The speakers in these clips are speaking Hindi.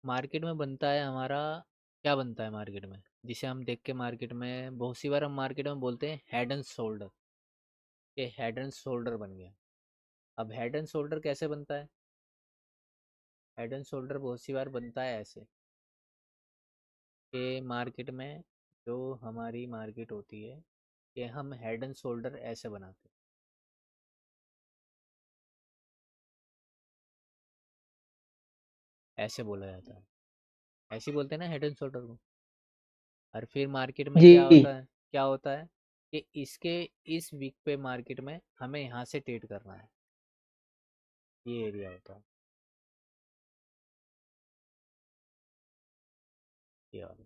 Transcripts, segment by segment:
मार्केट में बनता है हमारा, क्या बनता है मार्केट में, जिसे हम देख के मार्केट में बहुत सी बार हम मार्केट में बोलते हैं हेड एंड शोल्डर। ये हेड एंड शोल्डर बन गया। अब हेड एंड शोल्डर कैसे बनता है? हेड एंड शोल्डर बहुत सी बार बनता है ऐसे कि मार्केट में, जो हमारी मार्केट होती है, कि हम हेड एंड शोल्डर ऐसे बनाते हैं। ऐसे बोला जाता है, ऐसे ही बोलते हैं ना हेड एंड शोल्डर को। और फिर मार्केट में क्या जी। होता है, क्या होता है कि इसके इस वीक पे मार्केट में हमें यहाँ से ट्रेड करना है, ये एरिया होता है, ये वाला,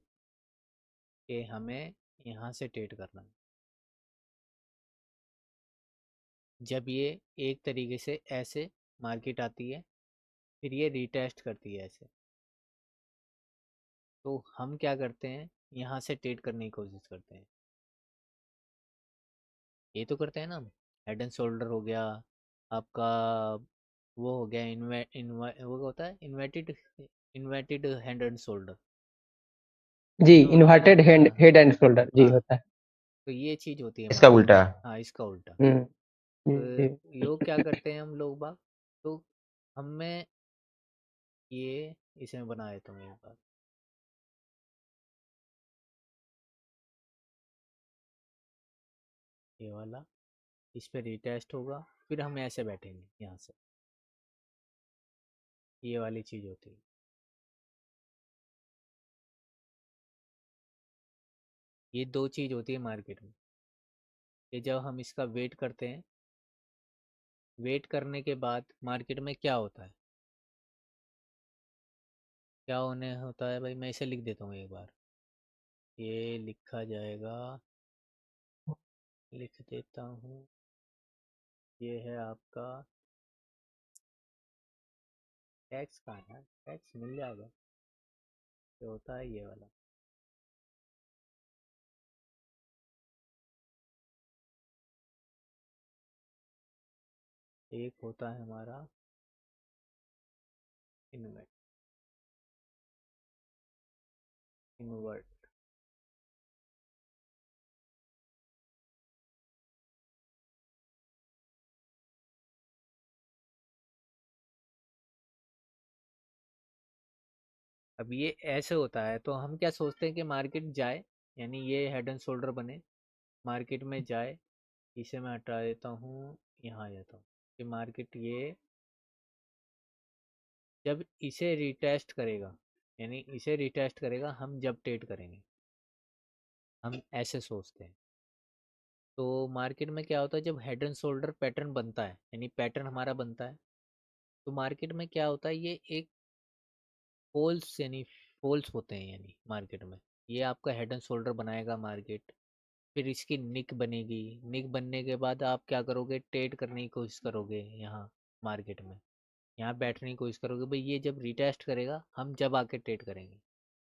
कि हमें यहाँ से ट्रेड करना है। जब ये एक तरीके से ऐसे मार्केट आती है, फिर ये रीटेस्ट करती है ऐसे, तो हम क्या करते हैं, यहाँ से ट्रेड करने की कोशिश करते हैं। ये तो करते हैं ना हम। हेड एंड शोल्डर हो गया आपका, वो हो गया वो होता है inverted, inverted head and shoulder, वो जी, जो होता है ना। इन्वर्टेड हाँ हैंड हाँ हेड एंड शोल्डर जी हाँ। होता है। तो ये चीज़ होती है इसका मार्केट में। उल्टा। हाँ, इसका उल्टा। हम्म। तो जी। लोग क्या करते हैं, हम लोग बाग, तो हमें ये, इसे मैं बना देता हूँ एक बार, ये वाला, इस पे रिटेस्ट होगा, फिर हम ऐसे बैठेंगे यहाँ से, ये वाली चीज़ होती है। ये दो चीज़ होती है मार्केट में। ये जब हम इसका वेट करते हैं, वेट करने के बाद मार्केट में क्या होता है, क्या होने होता है भाई, मैं इसे लिख देता हूँ एक बार, ये लिखा जाएगा, लिख देता हूँ। ये है आपका टैक्स, कहाँ है टैक्स, मिल जाएगा। ये होता है ये वाला, एक होता है हमारा इन्वर्ट, इन्वर्ट। अब ये ऐसे होता है, तो हम क्या सोचते हैं कि मार्केट जाए, यानी ये हेड एंड शोल्डर बने, मार्केट में जाए। इसे मैं हटा देता हूँ, यहाँ आ जाता हूँ कि मार्केट ये जब इसे रिटेस्ट करेगा, यानी इसे रिटेस्ट करेगा, हम जब ट्रेड करेंगे, हम ऐसे सोचते हैं। तो मार्केट में क्या होता है, जब हेड एंड शोल्डर पैटर्न बनता है, यानी पैटर्न हमारा बनता है, तो मार्केट में क्या होता है, ये एक पोल्स, यानी पोल्स होते हैं, यानी मार्केट में ये आपका हेड एंड शोल्डर बनाएगा मार्केट। फिर इसकी निक बनेगी, निक बनने के बाद आप क्या करोगे, ट्रेड करने की कोशिश करोगे यहाँ मार्केट में, यहाँ बैठने की कोशिश करोगे भाई, ये जब रिटेस्ट करेगा हम जब आके ट्रेड करेंगे।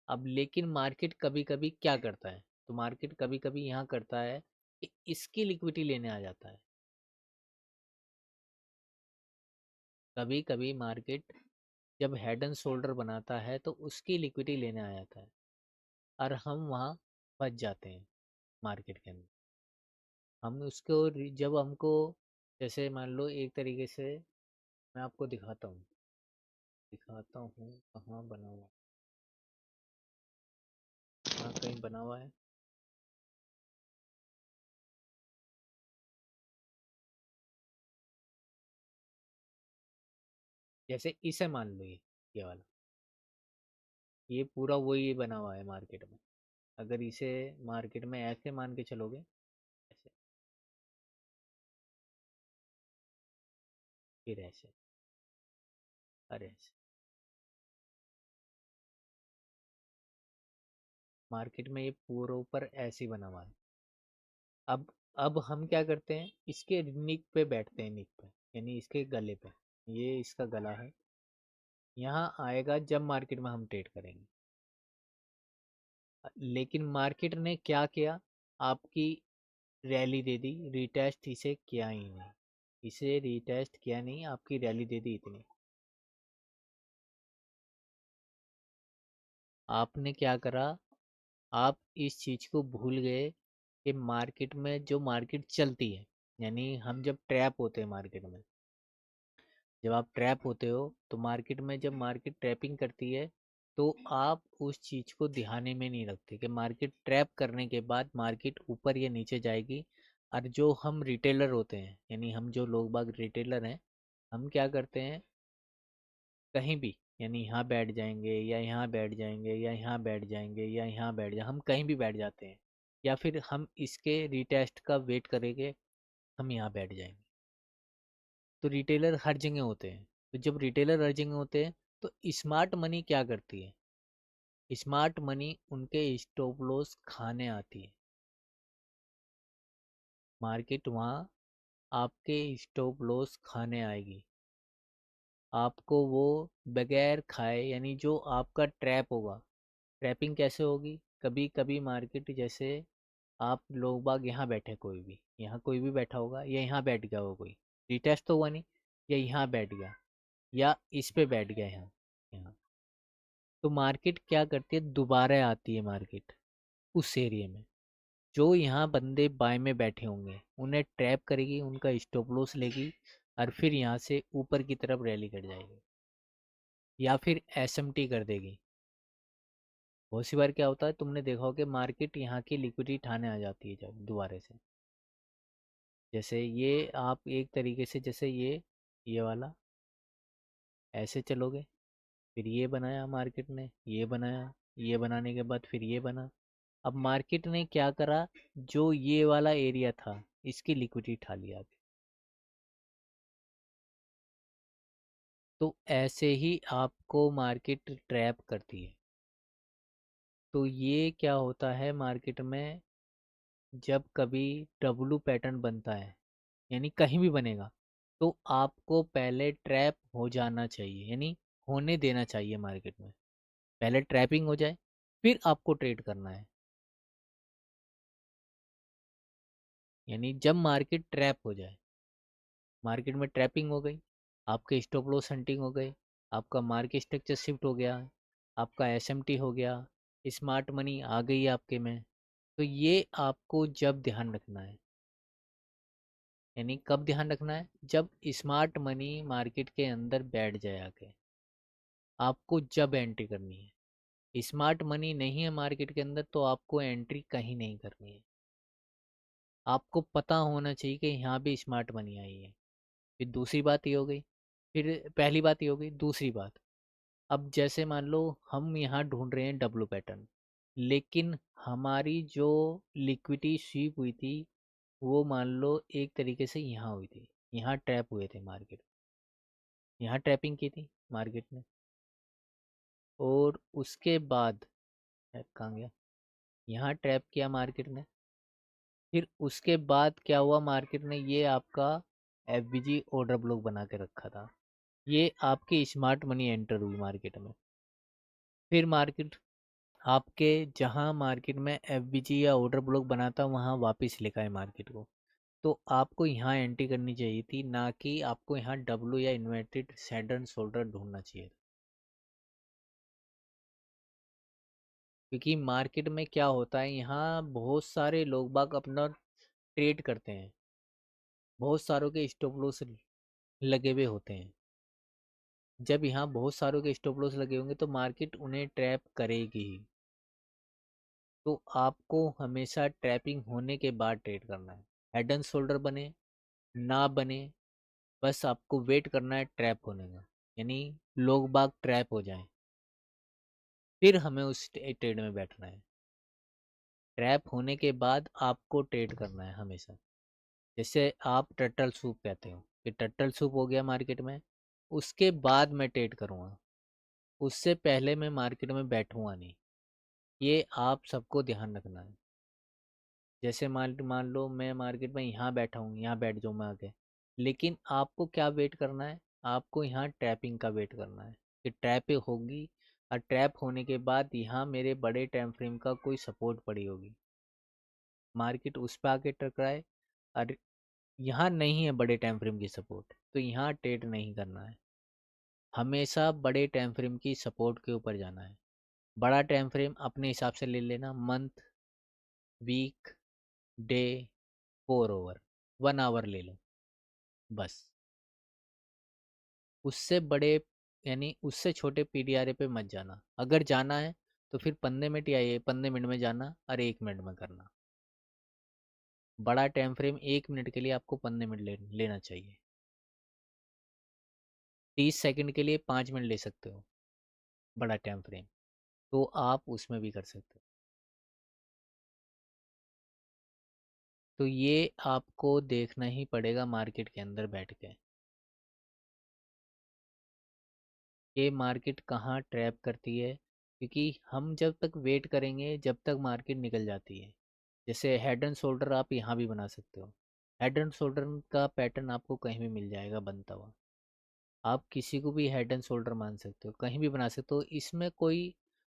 अब लेकिन मार्केट कभी कभी क्या करता है, तो मार्केट कभी कभी यहाँ करता है कि इसकी लिक्विडिटी लेने आ जाता है। कभी कभी मार्केट जब हेड एंड शोल्डर बनाता है तो उसकी लिक्विडिटी लेने आ जाता है, और हम वहाँ फंस जाते हैं मार्केट के अंदर। हम उसको जब हमको, जैसे मान लो एक तरीके से मैं आपको दिखाता हूँ, दिखाता हूँ कहाँ बना हुआ, यहाँ कहीं बना हुआ है। जैसे इसे मान लो, ये वाला, ये पूरा वही बना हुआ है मार्केट में। अगर इसे मार्केट में ऐसे मान के चलोगे, ऐसे, फिर ऐसे, अरे ऐसे, मार्केट में ये पूरा ऊपर ऐसे ही बना हुआ है। अब अब हम क्या करते हैं, इसके निक पे बैठते हैं, निक पे, यानी इसके गले पे, ये इसका गला है, यहाँ आएगा जब मार्केट में हम ट्रेड करेंगे। लेकिन मार्केट ने क्या किया, आपकी रैली दे दी, रिटेस्ट इसे किया ही नहीं, इसे रिटेस्ट किया नहीं, आपकी रैली दे दी इतनी। आपने क्या करा, आप इस चीज़ को भूल गए कि मार्केट में जो मार्केट चलती है, यानी हम जब ट्रैप होते हैं मार्केट में, जब आप ट्रैप होते हो तो मार्केट में जब मार्केट ट्रैपिंग करती है तो आप उस चीज़ को ध्यान में नहीं रखते कि मार्केट ट्रैप करने के बाद मार्केट ऊपर या नीचे जाएगी। और जो हम रिटेलर होते हैं, यानी हम जो लोग बाग रिटेलर हैं, हम क्या करते हैं, कहीं भी, यानी यहाँ बैठ जाएंगे या यहाँ बैठ जाएंगे या यहाँ बैठ जाएंगे या यहाँ बैठ जाए, हम कहीं भी बैठ जाते हैं, या फिर हम इसके रीटेस्ट का वेट करेंगे, हम यहाँ बैठ जाएंगे। तो रिटेलर हर जगह होते हैं। तो जब रिटेलर हर जगह होते हैं तो स्मार्ट मनी क्या करती है, स्मार्ट मनी उनके स्टॉप लॉस खाने आती है। मार्केट वहाँ आपके स्टॉप लॉस खाने आएगी, आपको वो बगैर खाए, यानी जो आपका ट्रैप होगा। ट्रैपिंग कैसे होगी, कभी कभी मार्केट जैसे आप लोग बाग यहाँ बैठे, कोई भी यहाँ कोई भी बैठा होगा या यहाँ बैठ गया होगा, कोई रिटेस्ट तो हुआ नहीं, या यहाँ बैठ गया या इस पे बैठ गया यहाँ यहाँ, तो मार्केट क्या करती है, दोबारा आती है मार्केट उस एरिया में। जो यहाँ बंदे बाय में बैठे होंगे उन्हें ट्रैप करेगी, उनका स्टॉप लॉस लेगी, और फिर यहाँ से ऊपर की तरफ रैली कर जाएगी या फिर एसएमटी कर देगी। बहुत सी बार क्या होता है, तुमने देखा हो कि मार्केट यहाँ की लिक्विडिटी ठाने आ जाती है जब दोबारा से, जैसे ये आप एक तरीके से, जैसे ये वाला ऐसे चलोगे, फिर ये बनाया मार्केट ने, ये बनाया, ये बनाने के बाद फिर ये बना। अब मार्केट ने क्या करा, जो ये वाला एरिया था इसकी लिक्विडिटी उठा लिया अभी। तो ऐसे ही आपको मार्केट ट्रैप करती है। तो ये क्या होता है मार्केट में, जब कभी डब्लू पैटर्न बनता है, यानी कहीं भी बनेगा, तो आपको पहले ट्रैप हो जाना चाहिए, यानी होने देना चाहिए मार्केट में। पहले ट्रैपिंग हो जाए, फिर आपको ट्रेड करना है। यानी जब मार्केट ट्रैप हो जाए, मार्केट में ट्रैपिंग हो गई, आपके स्टॉप लॉस हंटिंग हो गए, आपका मार्केट स्ट्रक्चर शिफ्ट हो गया, आपका एसएमटी हो गया, स्मार्ट मनी आ गई आपके में, तो ये आपको जब ध्यान रखना है। यानी कब ध्यान रखना है, जब स्मार्ट मनी मार्केट के अंदर बैठ जाए आके, आपको जब एंट्री करनी है। स्मार्ट मनी नहीं है मार्केट के अंदर तो आपको एंट्री कहीं नहीं करनी है। आपको पता होना चाहिए कि यहाँ भी स्मार्ट मनी आई है। फिर दूसरी बात ये हो गई, फिर पहली बात ये हो गई, दूसरी बात, अब जैसे मान लो हम यहाँ ढूंढ रहे हैं डब्लू पैटर्न, लेकिन हमारी जो लिक्विडिटी स्वीप हुई थी वो मान लो एक तरीके से यहाँ हुई थी, यहाँ ट्रैप हुए थे मार्केट, यहाँ ट्रैपिंग की थी मार्केट ने, और उसके बाद कहाँ गया, यहाँ ट्रैप किया मार्केट ने, फिर उसके बाद क्या हुआ, मार्केट ने ये आपका एफबीजी ऑर्डर ब्लॉक बना के रखा था, ये आपकी स्मार्ट मनी एंटर हुई मार्केट में। फिर मार्केट आपके जहां मार्केट में एफबीजी या ऑर्डर ब्लॉक बना था वहां वापस लेकर आए मार्केट को, तो आपको यहाँ एंट्री करनी चाहिए थी, ना कि आपको यहाँ डब्लू या इन्वर्टेड हेड एंड शोल्डर ढूंढना चाहिए था। क्योंकि मार्केट में क्या होता है, यहाँ बहुत सारे लोग बाग अपना ट्रेड करते हैं, बहुत सारों के स्टॉप लॉस लगे हुए होते हैं। जब यहाँ बहुत सारों के स्टॉप लॉस लगे होंगे तो मार्केट उन्हें ट्रैप करेगी ही। तो आपको हमेशा ट्रैपिंग होने के बाद ट्रेड करना है, हेड एंड शोल्डर बने ना बने, बस आपको वेट करना है ट्रैप होने का, यानी लोग बाग ट्रैप हो जाएं, फिर हमें उस ट्रेड में बैठना है। ट्रैप होने के बाद आपको ट्रेड करना है हमेशा। जैसे आप टर्टल सूप कहते हो कि टर्टल सूप हो गया मार्केट में, उसके बाद मैं ट्रेड करूँगा, उससे पहले मैं मार्केट में बैठूंगा नहीं। ये आप सबको ध्यान रखना है। जैसे मान मान लो मैं मार्केट में यहाँ बैठा हूँ, यहाँ बैठ जाऊँ मैं आके, लेकिन आपको क्या वेट करना है, आपको यहाँ ट्रैपिंग का वेट करना है कि ट्रैप होगी, और ट्रैप होने के बाद यहाँ मेरे बड़े टाइम फ्रेम का कोई सपोर्ट पड़ी होगी, मार्केट उस पर आके टकराए, और यहाँ नहीं है बड़े टाइम फ्रेम की सपोर्ट, तो यहाँ ट्रेड नहीं करना है, हमेशा बड़े टाइम फ्रेम की सपोर्ट के ऊपर जाना है। बड़ा टाइम फ्रेम अपने हिसाब से ले लेना, month, week, day, 4 hour, 1 hour ले लो बस। उससे बड़े यानी उससे छोटे पीडीआरए पे मत जाना। अगर जाना है तो फिर 15 मिनट या ये 15 मिनट में जाना और 1 मिनट में करना। बड़ा टाइम फ्रेम 1 मिनट के लिए आपको 15 मिनट लेना चाहिए। 30 सेकंड के लिए 5 मिनट ले सकते हो बड़ा टाइम फ्रेम, तो आप उसमें भी कर सकते हो। तो ये आपको देखना ही पड़ेगा मार्केट के अंदर बैठ के, ये मार्केट कहाँ ट्रैप करती है। क्योंकि हम जब तक वेट करेंगे जब तक मार्केट निकल जाती है। जैसे हेड एंड शोल्डर आप यहाँ भी बना सकते हो। हेड एंड शोल्डर का पैटर्न आपको कहीं भी मिल जाएगा बनता हुआ। आप किसी को भी हेड एंड शोल्डर मान सकते हो, कहीं भी बना सकते हो। इसमें कोई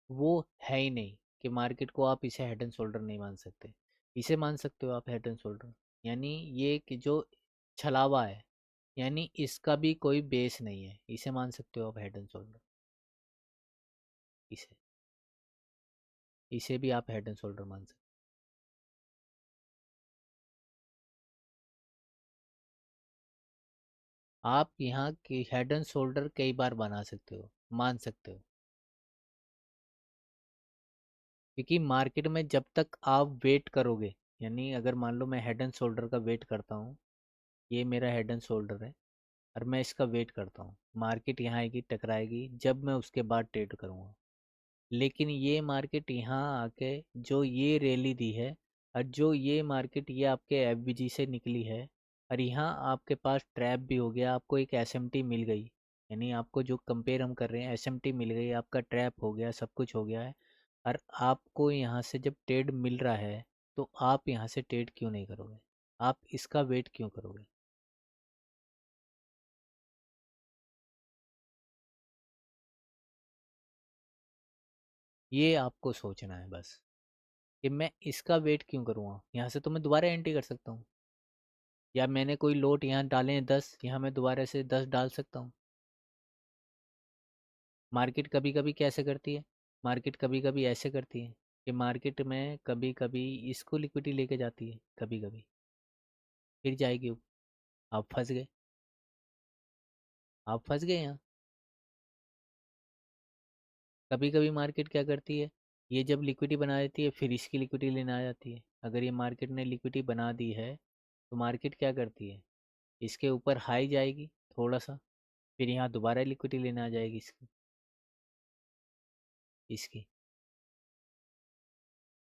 वो है ही नहीं कि मार्केट को आप इसे हेड एंड शोल्डर नहीं मान सकते। इसे मान सकते हो आप हेड एंड शोल्डर। यानी ये कि जो छलावा है, यानी इसका भी कोई बेस नहीं है, इसे मान सकते हो आप हेड एंड शोल्डर। इसे इसे भी आप हेड एंड शोल्डर मान सकते हो। आप यहाँ की हेड एंड शोल्डर कई बार बना सकते हो, मान सकते हो। क्योंकि मार्केट में जब तक आप वेट करोगे, यानी अगर मान लो मैं हेड एंड शोल्डर का वेट करता हूँ, ये मेरा हेड एंड शोल्डर है और मैं इसका वेट करता हूँ, मार्केट यहाँ आएगी टकराएगी, जब मैं उसके बाद ट्रेड करूँगा। लेकिन ये मार्केट यहाँ आके जो ये रैली दी है, और जो ये मार्केट ये आपके एफबीजी से निकली है, और यहाँ आपके पास ट्रैप भी हो गया, आपको एक एसएमटी मिल गई। यानी आपको जो कंपेयर हम कर रहे हैं, एसएमटी मिल गई, आपका ट्रैप हो गया, सब कुछ हो गया है। और आपको यहाँ से जब ट्रेड मिल रहा है तो आप यहाँ से ट्रेड क्यों नहीं करोगे? आप इसका वेट क्यों करोगे? ये आपको सोचना है बस, कि मैं इसका वेट क्यों करूँगा? यहाँ से तो मैं दोबारा एंट्री कर सकता हूँ, या मैंने कोई लोट यहाँ डाले हैं 10, यहाँ मैं दोबारा से 10 डाल सकता हूँ। मार्केट कभी कभी कैसे करती है, मार्केट कभी कभी ऐसे करती है कि मार्केट में कभी कभी इसको लिक्विडिटी लेके जाती है, कभी कभी फिर जाएगी ऊपर। आप फंस गए, आप फंस गए यहाँ। कभी कभी मार्केट क्या करती है, ये जब लिक्विडिटी बना देती है फिर इसकी लिक्विडिटी लेने आ जाती है। अगर ये मार्केट ने लिक्विडिटी बना दी है तो मार्केट क्या करती है, इसके ऊपर हाई जाएगी थोड़ा सा, फिर यहाँ दोबारा लिक्विडिटी लेने आ जाएगी इसकी, इसकी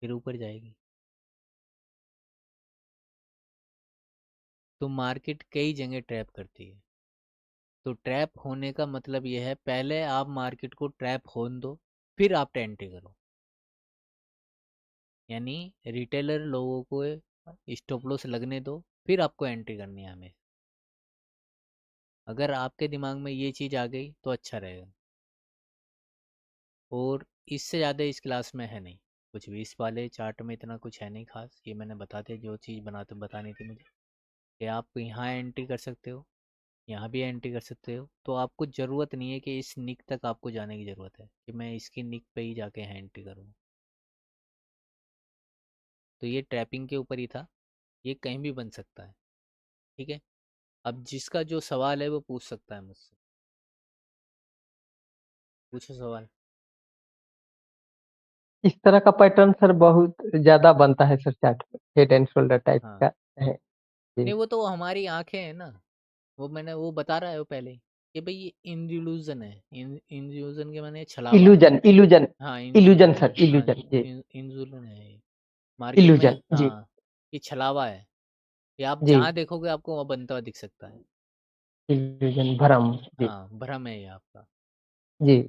फिर ऊपर जाएगी। तो मार्केट कई जगह ट्रैप करती है। तो ट्रैप होने का मतलब यह है, पहले आप मार्केट को ट्रैप होने दो, फिर आप एंट्री करो। यानी रिटेलर लोगों को स्टॉप लॉस लगने दो, फिर आपको एंट्री करनी है हमें। अगर आपके दिमाग में ये चीज़ आ गई तो अच्छा रहेगा। और इससे ज़्यादा इस क्लास में है नहीं कुछ भी, इस वाले चार्ट में इतना कुछ है नहीं खास। ये मैंने बता दिया जो चीज़ बनाते बतानी थी मुझे, कि आप यहाँ एंट्री कर सकते हो, यहाँ भी एंट्री कर सकते हो। तो आपको ज़रूरत नहीं है कि इस निक तक आपको जाने की ज़रूरत है कि मैं इसकी निक पे ही जाके यहाँ एंट्री करूँ। तो ये ट्रैपिंग के ऊपर ही था, ये कहीं भी बन सकता है। ठीक है, अब जिसका जो सवाल है वो पूछ सकता है मुझसे। पूछो सवाल। इस तरह का पैटर्न सर बहुत ज्यादा बनता है सर चार्ट में, हेड एंड शोल्डर टाइप हाँ, का है। जी। नहीं वो तो हमारी आंखें हैं ना, वो मैंने वो बता रहा है वो पहले कि भाई ये इंड्यूजन है। इंड्यूजन के माने छलावा है। Illusion illusion. हाँ इल्यूजन इंजुलन, सर, हाँ इल्यूजन जी। इंजुलन है ये मार्केट में। इल्यूजन जी। हाँ, ये छलावा है, ये आप जी। जहाँ देखोगे आपको वहाँ बनता हुआ दिख सकता है। इल्यूजन भ्रम। जी। हाँ, भ्रम है ये आपका। जी।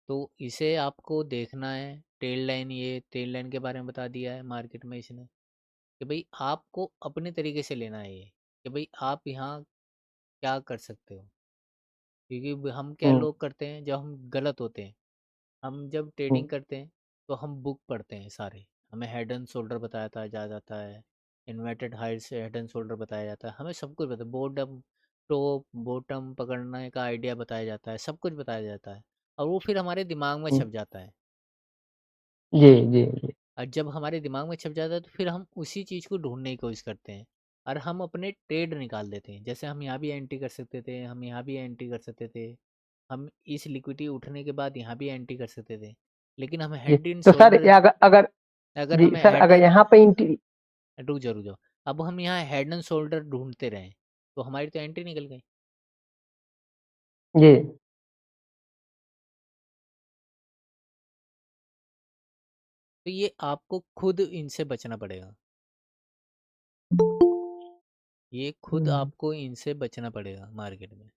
तो इसे आपको देखना है। टेल लाइन, ये टेल लाइन के बारे में बता दिया है मार्केट में इसने, कि भाई आपको अपने तरीके से लेना है ये, कि भाई आप यहाँ क्या कर सकते हो। क्योंकि हम क्या हम्म। लोग करते हैं जब हम गलत होते हैं, हम जब हम्म। ट्रेडिंग करते हैं तो हम बुक पढ़ते हैं सारे। हमें हेड एंड शोल्डर बताया था जा जाता है, इन्वर्टेड हाइट से हेड एंड शोल्डर बताया जाता है, हमें सब कुछ बताया। बोर्ड टॉप बॉटम पकड़ने का आइडिया बताया जाता है, सब कुछ बताया जाता है, और वो फिर हमारे दिमाग में छप जाता है। जी जी जी और जब हमारे दिमाग में छप जाता है तो फिर हम उसी चीज़ को ढूंढने की कोशिश करते हैं, और हम अपने ट्रेड निकाल देते हैं। जैसे हम यहाँ भी एंट्री कर सकते थे, हम यहाँ भी एंट्री कर सकते थे, हम इस लिक्विडिटी उठने के बाद यहाँ भी एंट्री कर सकते थे, लेकिन हम जी। हेड इन तो सर शोल्डर, ये अगर अगर अगर जी हम सर हेड अगर एंड, यहाँ पे इंटी रुक जाओ रुक जाओ, अब हम यहाँ हेड एंड शोल्डर ढूंढते रहे तो हमारी तो एंट्री निकल गई। जी तो ये आपको खुद इनसे बचना पड़ेगा, ये खुद हम्म, आपको इनसे बचना पड़ेगा मार्केट में।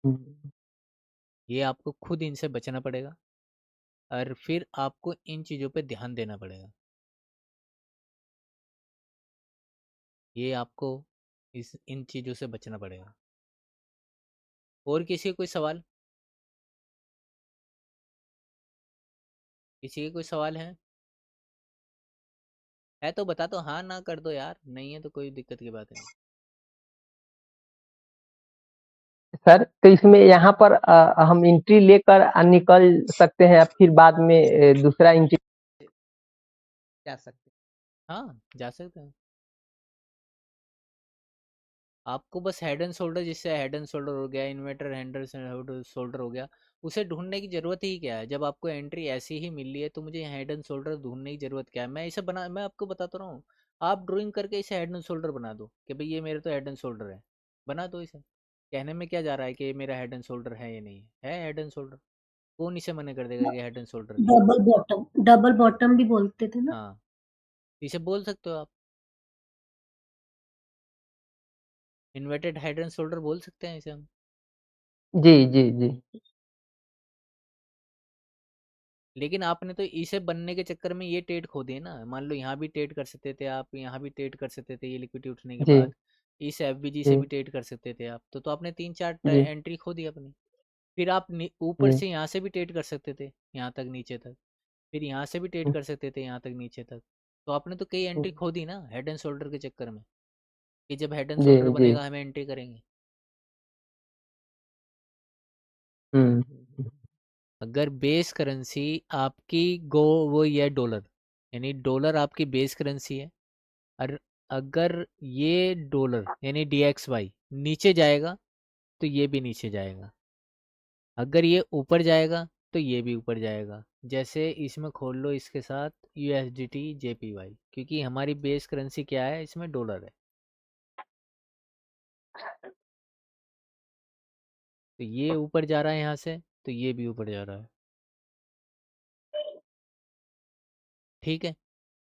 हम्म, ये आपको खुद इनसे बचना पड़ेगा, और फिर आपको इन चीज़ों पे ध्यान देना पड़ेगा। ये आपको इस इन चीज़ों से बचना पड़ेगा। और किसी का कोई सवाल, किसी के कोई सवाल है तो बता दो, हाँ ना कर दो यार, नहीं है तो कोई दिक्कत की बात नहीं। सर तो इसमें यहाँ पर हम एंट्री लेकर निकल सकते हैं फिर बाद में दूसरा एंट्री जा सकते हाँ जा सकते हैं। आपको बस हेड एंड शोल्डर, जिससे हेड एंड शोल्डर हो गया, इन्वर्टर हैंडल शोल्डर हो गया, उसे ढूंढने की जरूरत ही क्या है? जब आपको एंट्री ऐसी ही मिली है तो मुझे हेड एंड शोल्डर ढूंढने की जरूरत क्या है? मैं आपको बताता रहा हूँ, आप ड्राइंग करके इसे हेड एंड शोल्डर बना दो कि भाई ये मेरे तो हेड एंड शोल्डर है, बना दो इसे। कहने में क्या जा रहा है कि ये मेरा हेड एंड शोल्डर है या नहीं है हेड एंड शोल्डर? कौन इसे मना कर देगा कि हेड एंड शोल्डर नहीं है? डबल बॉटम भी बोलते थे ना। हाँ, इसे बोल सकते हो आप, इन्वर्टेड हेड एंड शोल्डर बोल सकते हैं इसे हम। जी जी जी लेकिन आपने तो इसे बनने के चक्कर में ये ट्रेड खो दिए ना। मान लो यहाँ भी ट्रेड कर सकते थे आप, यहाँ भी ट्रेड कर सकते थे, ये लिक्विडिटी उठने के जी बाद इस एफबीजी से जी भी ट्रेड कर सकते थे आप, तो आपने 3-4 जी एंट्री खो दी अपनी। फिर आप ऊपर जी से यहाँ से भी ट्रेड कर सकते थे यहाँ तक नीचे तक, फिर यहाँ से भी ट्रेड कर सकते थे यहाँ तक नीचे तक। तो आपने तो कई एंट्री खो दी ना हेड एंड शोल्डर के चक्कर में, कि जब हेड एंड जी शोल्डर जी बनेगा हम एंट्री करेंगे। हम्म अगर बेस करेंसी आपकी गो वो ये डॉलर, यानी डॉलर आपकी बेस करेंसी है, और अगर ये डॉलर यानी DXY नीचे जाएगा तो ये भी नीचे जाएगा, अगर ये ऊपर जाएगा तो ये भी ऊपर जाएगा। जैसे इसमें खोल लो इसके साथ USDT JPY, क्योंकि हमारी बेस करेंसी क्या है, इसमें डॉलर है, तो ये ऊपर जा रहा है यहाँ से तो ये भी ऊपर जा रहा है। ठीक है,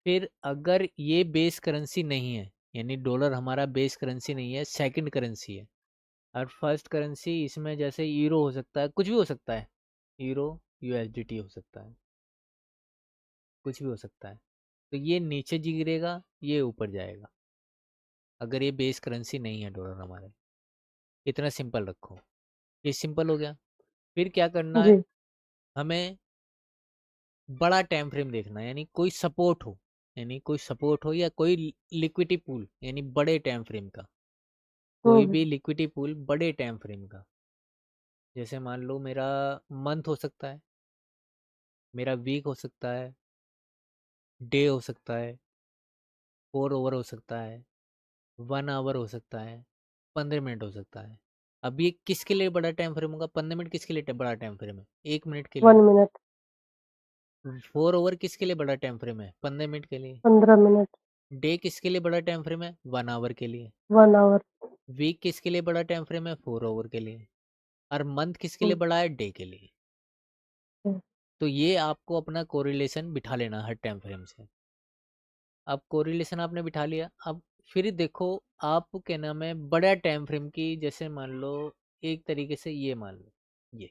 फिर अगर ये बेस करेंसी नहीं है, यानी डॉलर हमारा बेस करेंसी नहीं है, सेकंड करेंसी है, और फर्स्ट करेंसी इसमें जैसे यूरो हो सकता है, कुछ भी हो सकता है, यूरो USDT हो सकता है, कुछ भी हो सकता है। तो ये नीचे गिरेगा, ये ऊपर जाएगा, अगर ये बेस करेंसी नहीं है डॉलर हमारे। इतना सिंपल रखो, ये सिंपल हो गया। फिर क्या करना है, जी हमें बड़ा टाइम फ्रेम देखना है, यानी कोई सपोर्ट हो, यानी कोई सपोर्ट हो या कोई लिक्विडिटी पूल, यानी बड़े टाइम फ्रेम का, कोई हम्म भी लिक्विडिटी पूल बड़े टाइम फ्रेम का। जैसे मान लो मेरा मंथ हो सकता है, मेरा वीक हो सकता है, डे हो सकता है, 4 आवर हो सकता है, 1 आवर हो सकता है, 15 मिनट हो सकता है। अब ये किसके लिए बड़ा टाइम फ्रेम होगा? 15 मिनट किसके लिए बड़ा टाइम फ्रेम है? 1 मिनट के लिए। 1 मिनट 4 आवर किसके लिए बड़ा टाइम फ्रेम है? 15 मिनट के लिए। 15 मिनट डे किसके लिए बड़ा टाइम फ्रेम है? 1 आवर के लिए। 1 आवर वीक किसके लिए बड़ा टाइम फ्रेम है? 4 आवर के लिए। और मंथ किसके लिए बड़ा है? डे के लिए। तो ये आपको अपना कोरिलेशन बिठा लेना हर टाइम फ्रेम से। अब कोरिलेशन आपने बिठा लिया, अब फिर देखो आप क्या नाम है बड़ा टाइम फ्रेम की, जैसे मान लो एक तरीके से ये मान लो, ये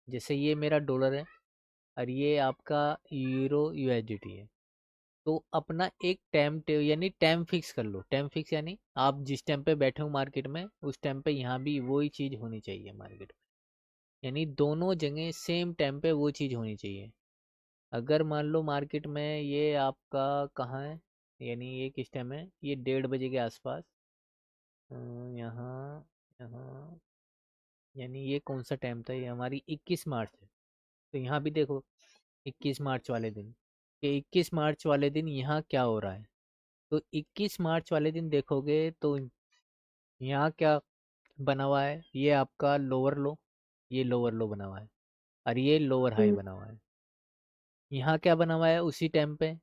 जैसे ये मेरा डॉलर है और ये आपका यूरो USDT है। तो अपना एक टाइम यानी टाइम फिक्स कर लो। टाइम फिक्स यानी आप जिस टाइम पे बैठे हो मार्केट में, उस टाइम पे यहाँ भी वही चीज़ होनी चाहिए मार्केट में, यानी दोनों जगह सेम टाइम पे वो चीज़ होनी चाहिए। अगर मान लो मार्केट में ये आपका कहाँ है, यानी ये किस टाइम है, ये 1:30 बजे के आसपास। यहाँ यहाँ यानी ये कौन सा टाइम था, ये हमारी 21 मार्च है। तो यहाँ भी देखो 21 मार्च वाले दिन, कि 21 मार्च वाले दिन यहाँ क्या हो रहा है। तो 21 मार्च वाले दिन देखोगे तो यहाँ क्या बना हुआ है, ये आपका लोअर लो, ये लोअर लो बना हुआ है, और ये लोअर हाई बना हुआ है। यहाँ क्या बना हुआ है उसी टाइम पे,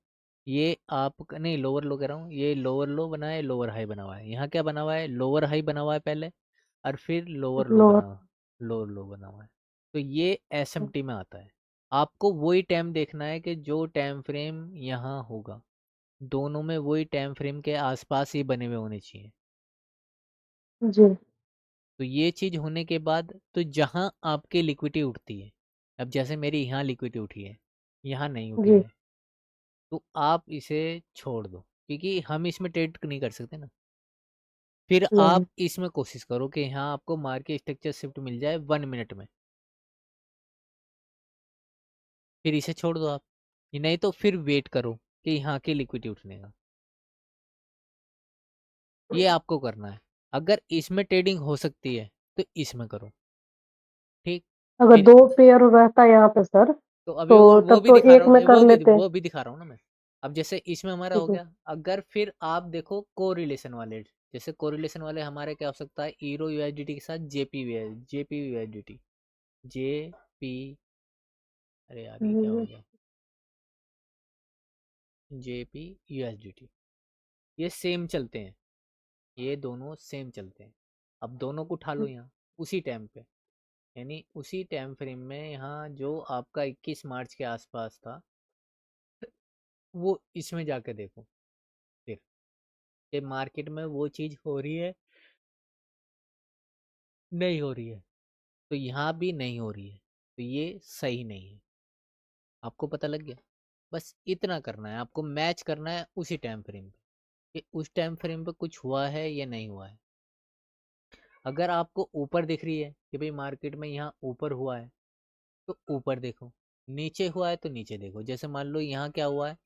ये आप नहीं लोअर लो कह रहा हूँ, ये लोअर लो बना है, लोअर हाई बना हुआ है। यहाँ क्या बना हुआ है, लोअर हाई बना हुआ है पहले, और फिर लोअर लो लोअर। बना हुआ, लोअर लो बना हुआ है। तो ये एसएमटी में आता है। आपको वही टाइम देखना है कि जो टाइम फ्रेम यहाँ होगा, दोनों में वही टाइम फ्रेम के आसपास ही बने हुए होने चाहिए। जी। तो ये चीज होने के बाद तो जहां आपकी लिक्विडिटी उठती है, अब जैसे मेरी यहाँ लिक्विडिटी उठी है, यहाँ नहीं उठी जी। है, तो आप इसे छोड़ दो, क्योंकि हम इसमें ट्रेड नहीं कर सकते ना। फिर नहीं। आप इसमें कोशिश करो कि यहाँ आपको मार्केट स्ट्रक्चर शिफ्ट मिल जाए 1 मिनट में, फिर इसे छोड़ दो आप। ये नहीं तो फिर वेट करो कि यहाँ की लिक्विडिटी उठने का। ये आपको करना है। अगर इसमें ट्रेडिंग हो सकती है तो इसमें करो, ठीक। अगर फिर 2 पेयर रहता यहाँ पे सर, तो अभी तो वो तब भी तो दिखा रहा एक में हूँ, कर लेते। वो भी दिखा रहा हूँ ना मैं। अब जैसे इसमें हमारा हो जी। गया, अगर फिर आप देखो कोरिलेशन वाले, जैसे कोरिलेशन वाले हमारे क्या हो सकता है, ईरो यूएसडीटी के साथ जेपी यूएसडीटी, जेपी, अरे यार ये क्या हो जी। गया, जेपी यूएसडीटी, ये सेम चलते हैं, ये दोनों सेम चलते हैं। अब दोनों को उठा लो यहाँ उसी टाइम पे, यानी उसी टाइम फ्रेम में, यहाँ जो आपका 21 मार्च के आसपास था, वो इसमें जाके देखो फिर कि मार्केट में वो चीज़ हो रही है, नहीं हो रही है। तो यहाँ भी नहीं हो रही है, तो ये सही नहीं है। आपको पता लग गया। बस इतना करना है, आपको मैच करना है उसी टाइम फ्रेम पे कि उस टाइम फ्रेम पे कुछ हुआ है या नहीं हुआ है। अगर आपको ऊपर दिख रही है कि भाई मार्केट में यहाँ ऊपर हुआ है, तो ऊपर देखो, नीचे हुआ है तो नीचे देखो। जैसे मान लो यहाँ क्या हुआ है,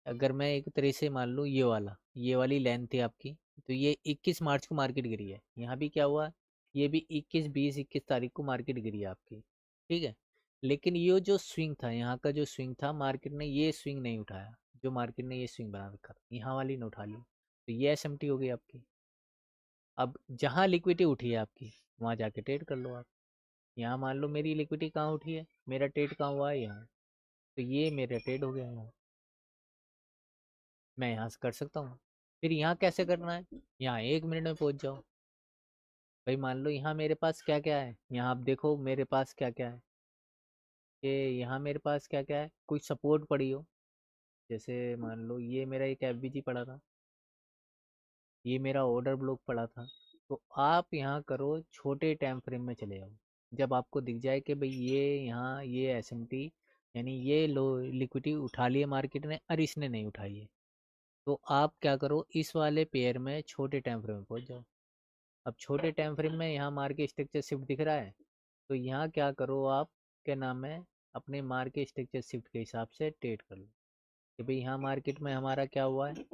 अगर मैं एक तरह से मान लूँ, ये वाली लेंथ थी आपकी, तो ये 21 मार्च को मार्केट गिरी है। यहाँ भी क्या हुआ, ये भी 21 20 21 तारीख को मार्केट गिरी है आपकी, ठीक है। लेकिन ये जो स्विंग था, यहाँ का जो स्विंग था, मार्केट ने ये स्विंग नहीं उठाया, जो मार्केट ने ये स्विंग बना रखा था, यहाँ वाली ने उठा ली, तो ये एसएमटी हो गई आपकी। अब जहाँ लिक्विडिटी उठी है आपकी, वहाँ जाके ट्रेड कर लो आप। यहाँ मान लो मेरी लिक्विडिटी कहाँ उठी है, मेरा ट्रेड कहाँ हुआ है, यहाँ, तो ये मेरा ट्रेड हो गया यहाँ, मैं यहाँ से कर सकता हूँ। फिर यहाँ कैसे करना है, यहाँ 1 मिनट में पहुँच जाओ। भाई मान लो यहाँ मेरे पास क्या क्या है, यहाँ आप देखो मेरे पास क्या क्या है, कि यहाँ मेरे पास क्या क्या है, कुछ सपोर्ट पड़ी हो, जैसे मान लो ये मेरा एक एफबीजी पड़ा था, ये मेरा ऑर्डर ब्लॉक पड़ा था। तो आप यहाँ करो, छोटे टाइम फ्रेम में चले जाओ। जब आपको दिख जाए कि भाई ये यहाँ ये एसएमटी, यानी ये लो लिक्विडिटी उठा ली है मार्केट ने और इसने नहीं उठाई है, तो आप क्या करो, इस वाले पेयर में छोटे टाइम फ्रेम में पहुंच जाओ। अब छोटे टाइम फ्रेम में यहाँ मार्केट स्ट्रक्चर शिफ्ट दिख रहा है, तो यहाँ क्या करो आप, क्या नाम है, अपने मार्केट स्ट्रक्चर शिफ्ट के हिसाब से ट्रेड कर लो कि भाई यहाँ मार्केट में हमारा क्या हुआ है।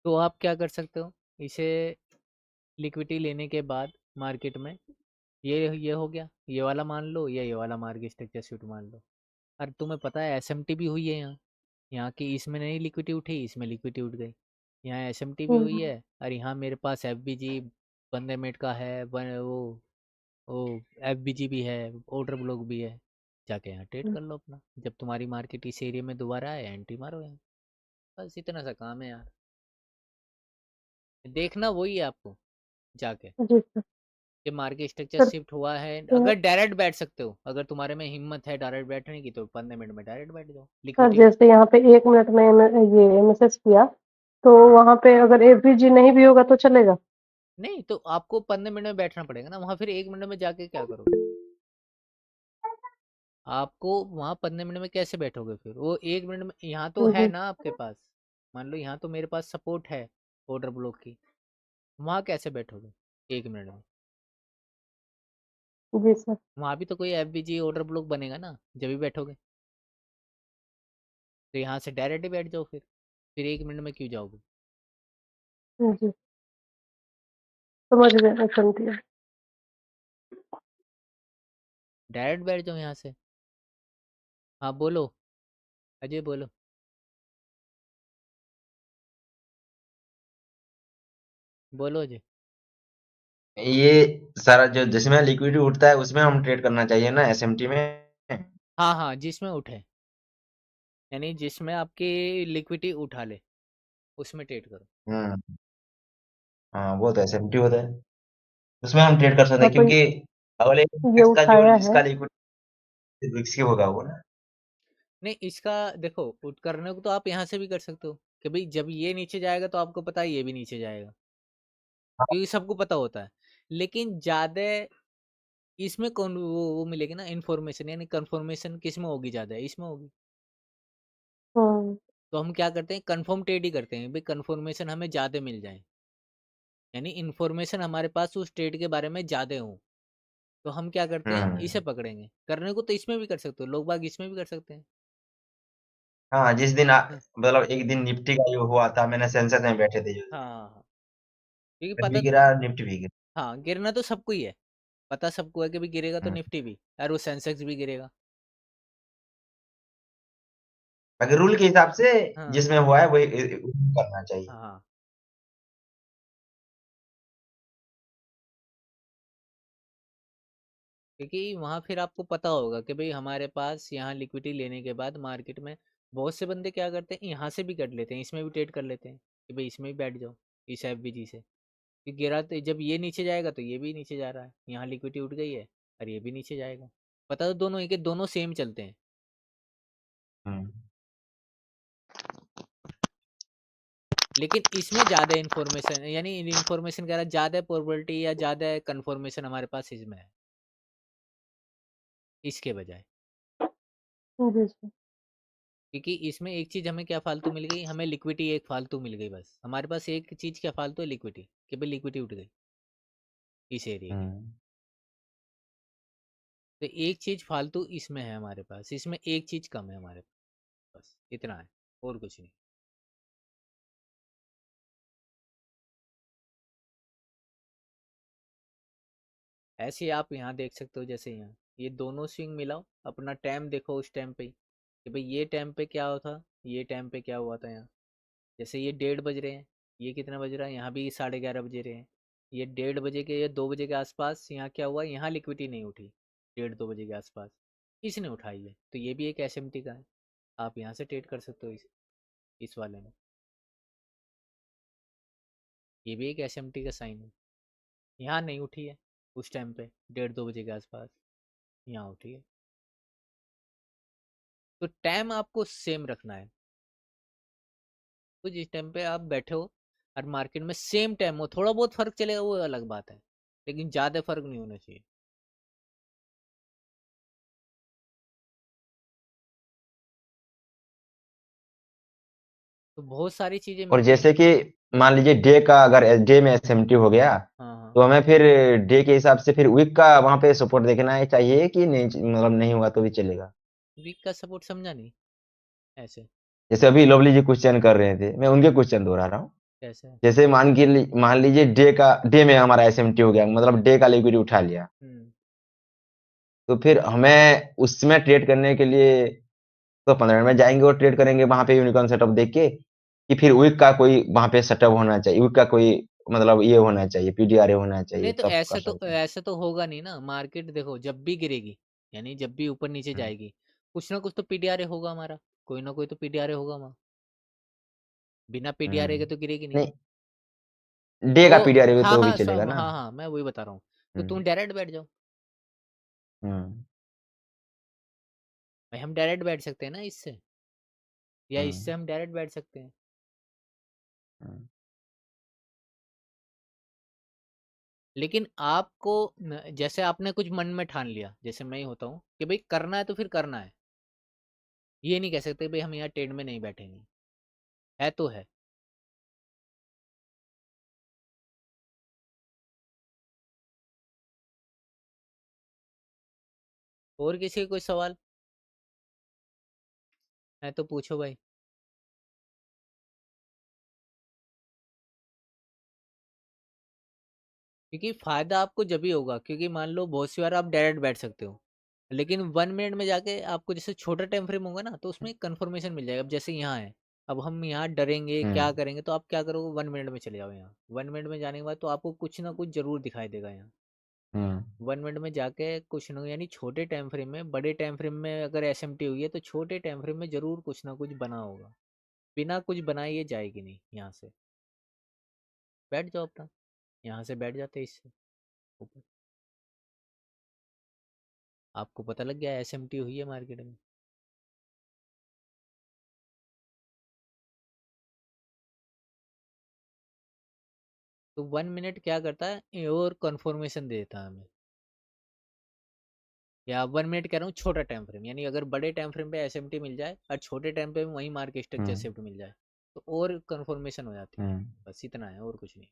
तो आप क्या कर सकते हो, इसे लिक्विडिटी लेने के बाद मार्केट में, ये हो गया, ये वाला मान लो, या ये वाला मार्केट स्ट्रक्चर शिफ्ट मान लो। अरे तुम्हें पता है एसएमटी भी हुई है यहाँ, यहाँ की इसमें नहीं लिक्विडिटी उठी, इसमें लिक्विडिटी उठ गई। यहाँ एसएमटी भी हुई है, और यहाँ मेरे पास एफबीजी 15 मिनट का है, वो एफबीजी भी है, ऑर्डर ब्लॉक भी है। जाके यहाँ ट्रेड कर लो अपना, जब तुम्हारी मार्केट इस एरिया में दोबारा आए एंट्री मारो यहाँ। बस इतना सा काम है यार, देखना वही है आपको जाके जी सर। कि मार्केट स्ट्रक्चर सर शिफ्ट हुआ है। तो अगर डायरेक्ट बैठ सकते हो, अगर तुम्हारे में हिम्मत है डायरेक्ट बैठने की, तो 15 मिनट में डायरेक्ट बैठ जाओ सर लिक्विडिटी। जैसे यहाँ पे 1 मिनट में ये एमएसएस किया, तो वहाँ पे अगर एफबीजी नहीं भी होगा तो चलेगा? नहीं तो आपको 15 मिनट में बैठना पड़ेगा ना वहाँ, फिर 1 मिनट में जाके क्या करोगे, आपको वहाँ 15 मिनट में कैसे बैठोगे, फिर वो 1 मिनट में यहाँ तो है जी। ना आपके पास। मान लो यहाँ तो मेरे पास सपोर्ट है ऑर्डर ब्लॉक की, वहाँ कैसे बैठोगे 1 मिनट में? जी सर। वहाँ भी तो कोई एफबीजी ऑर्डर ब्लॉक बनेगा ना, जब भी बैठोगे। तो यहाँ से डायरेक्ट ही बैठ जाओ फिर 1 मिनट में क्यों जाओगे? जी, समझ गए, समझिए। डायरेक्ट बैठ जाओ यहाँ से। हाँ बोलो, अजय बोलो। बोलो अजय। ये सारा जो जिसमें लिक्विडिटी उठता है उसमें हम ट्रेड करना चाहिए ना, एसएमटी में। हाँ हाँ, जिसमें उठे, यानी जिसमें आपकी लिक्विडिटी उठा ले, उसमें ट्रेड करो। हम्म। हाँ, वो तो एसएमटी होता है, उसमें हम ट्रेड कर सकते हाँ, हैं, तो क्योंकि अगले ये इसका जो उठाया है। इसका लिक्विडिटी रिस्की होगा वो ना। नहीं, इसका देखो, उठ करने को तो आप यहाँ से भी कर सकते हो कि भाई जब ये नीचे जाएगा तो आपको पता है ये भी नीचे जाएगा, क्योंकि सबको पता होता है। लेकिन ज्यादा इसमें कौन वो मिलेगी ना इन्फॉर्मेशन, यानी कंफर्मेशन किस में होगी, ज्यादा इसमें होगी। हाँ। तो हम क्या करते हैं, कंफर्म ट्रेड ही करते हैं भाई, कंफर्मेशन हमें ज्यादा मिल जाए, यानी इन्फॉर्मेशन हमारे पास उस ट्रेड के बारे में ज्यादा हो। तो हम क्या करते हैं, हम्म। इसे पकड़ेंगे। करने को तो इसमें भी कर सकते हो, लोग बाग इसमें भी कर सकते हैं। हाँ, जिस दिन हाँ मतलब एक दिन निफ्टी का जो हुआ था, मैंने सेंसेक्स में बैठे थे जो, हाँ हाँ, क्योंकि भी पता, गिरा निफ्टी भी गिरा। हाँ गिरना तो सबको ही है, पता सबको है कि भी गिरेगा तो हम्म। निफ्टी भी और वो सेंसेक्स भी गिरेगा। अगर रूल के हिसाब से हाँ जिसमें हुआ है वही करना चाहिए। हाँ हाँ, क्योंकि वहां फिर आपको पता होगा कि भाई हमारे पास यहाँ लिक्विडिटी लेने के बाद मार्केट में बहुत से बंदे क्या करते हैं, यहाँ से भी कर लेते हैं, इसमें भी ट्रेड कर लेते हैं कि भाई इसमें भी बैठ जाओ, इस एफबीजी से। कि गिरा तो जब ये नीचे जाएगा तो ये भी नीचे जा रहा है, यहाँ लिक्विडिटी उठ गई है और ये भी नीचे जाएगा। पता तो दोनों ही कि दोनों सेम चलते हैं। हम्म। लेकिन इसमें ज्यादा इन्फॉर्मेशन, यानी इन्फॉर्मेशन कह रहा है ज्यादा प्रोबेबिलिटी या ज्यादा कंफर्मेशन हमारे पास इसमें है, इसके बजाय। जी सर। क्योंकि इसमें एक चीज हमें क्या फालतू मिल गई, हमें लिक्विडिटी एक फालतू मिल गई, बस हमारे पास एक चीज क्या फालतू है, लिक्विडिटी, कि भाई लिक्विडिटी उठ गई इस एरिया की। हम्म। तो एक चीज फालतू इसमें है हमारे पास, इसमें एक चीज कम है हमारे पास, बस इतना है, और कुछ नहीं। ऐसे ही आप यहाँ देख सकते हो, जैसे यहाँ ये दोनों स्विंग मिलाओ, अपना टाइम देखो उस टाइम पे ही, कि भाई ये टाइम पे क्या हुआ था, ये टाइम पे क्या हुआ था यहाँ। जैसे ये 1:30 बज रहे हैं, ये कितना बज रहा है, यहाँ भी 11:30 बजे रहे हैं। ये 1:30 बजे के या 2 बजे के आसपास यहाँ क्या हुआ, यहाँ लिक्विडिटी नहीं उठी, 1:30 2 बजे के आसपास किसने उठाई है, तो ये भी एक एसएमटी का है। आप यहाँ से ट्रेड कर सकते हो इस वाले में, ये भी एक एसएमटी का साइन है। यहाँ नहीं उठी है उस टाइम पे, 1:30 2 बजे के आसपास, यहाँ उठी है। तो टाइम आपको सेम रखना है, तो जिस टाइम पे आप बैठे हो और मार्केट में सेम टाइम हो, थोड़ा बहुत फर्क चलेगा वो अलग बात है, लेकिन ज्यादा फर्क नहीं होना चाहिए। तो बहुत सारी चीजें और मिलती है। जैसे कि मान लीजिए डे का, अगर डे में एसएमटी हो गया, हाँ हाँ, तो हमें फिर डे के हिसाब से फिर वीक का वहां पे सपोर्ट देखना है चाहिए कि नहीं, मतलब नहीं हुआ तो भी चलेगा। वीक का सपोर्ट समझा नहीं, ऐसे जैसे अभी लवली जी क्वेश्चन कर रहे थे, मैं उनके क्वेश्चन दोहरा रहा हूँ। कैसे? जैसे मान लीजिए डे में हमारा एसएमटी हो गया, मतलब डे का लिक्विडिटी उठा लिया, हम्म। तो फिर हमें उसमें ट्रेड करने के लिए तो 15 मिनट में जाएंगे और ट्रेड करेंगे वहां पे यूनिकॉर्न सेटअप देख के, कि फिर वीक का कोई वहां पे सेटअप होना चाहिए, वीक का कोई मतलब ये होना चाहिए, पीडीआरए होना नहीं चाहिए, तो तब कर ऐसे तो सकते हैं। ऐसे तो होगा नहीं ना, मार्केट देखो जब भी गिरेगी, यानी जब भी ऊपर नीचे हम्म। जाएगी, कुछ ना कुछ तो पीडीआरए होगा हमारा, कोई ना कोई तो पीडीआरए होगा वहाँ, बिना पीडीआरए के तो गिरेगी नहीं। नहीं, डे का तो पीडीआरए हाँ तो भी हाँ चलेगा ना। हाँ हाँ, मैं वही बता रहा हूँ। तो हम्म। तुम डायरेक्ट बैठ जाओ, हम्म। भाई हम डायरेक्ट बैठ सकते हैं ना इससे, या हम्म। इससे हम डायरेक्ट बैठ सकते हैं। हम्म। लेकिन आपको जैसे आपने कुछ मन में ठान लिया, जैसे मैं ही होता हूँ कि भाई करना है तो फिर करना है, ये नहीं कह सकते भाई हम यहाँ ट्रेड में नहीं बैठेंगे, है तो है। और किसी का कोई सवाल है तो पूछो भाई। क्योंकि फायदा आपको जब ही होगा, क्योंकि मान लो बहुत सी बार आप डायरेक्ट बैठ सकते हो, लेकिन 1 मिनट में जाके आपको जैसे छोटा टाइम फ्रेम होगा ना, तो उसमें कंफर्मेशन मिल जाएगा। अब जैसे यहाँ है, अब हम यहाँ डरेंगे क्या हम्म करेंगे, तो आप क्या करोगे, 1 मिनट में चले जाओ यहाँ। 1 मिनट में जाने के बाद तो आपको कुछ ना कुछ जरूर दिखाई देगा यहाँ। हम्म 1 मिनट में जाके कुछ ना, यानी छोटे टाइम फ्रेम में, बड़े टाइम फ्रेम में अगर एसएमटी हुई है तो छोटे टाइम फ्रेम में जरूर कुछ ना कुछ बना होगा। बिना कुछ बनाए ये जाएगी नहीं यहाँ से। बैठ जाओ अपना, यहाँ से बैठ जाते इससे ऊपर। आपको पता लग गया एसएमटी हुई है मार्केट में। तो 1 मिनट क्या करता है, और कन्फर्मेशन देता है हमें। या 1 मिनट कह रहा हूँ छोटा टाइम फ्रेम, यानी अगर बड़े टाइम फ्रेम पे एसएमटी मिल जाए और छोटे टाइम पे वही मार्केट स्ट्रक्चर हम्म शिफ्ट मिल जाए, तो और कन्फर्मेशन हो जाती है। हम्म बस इतना है, और कुछ नहीं।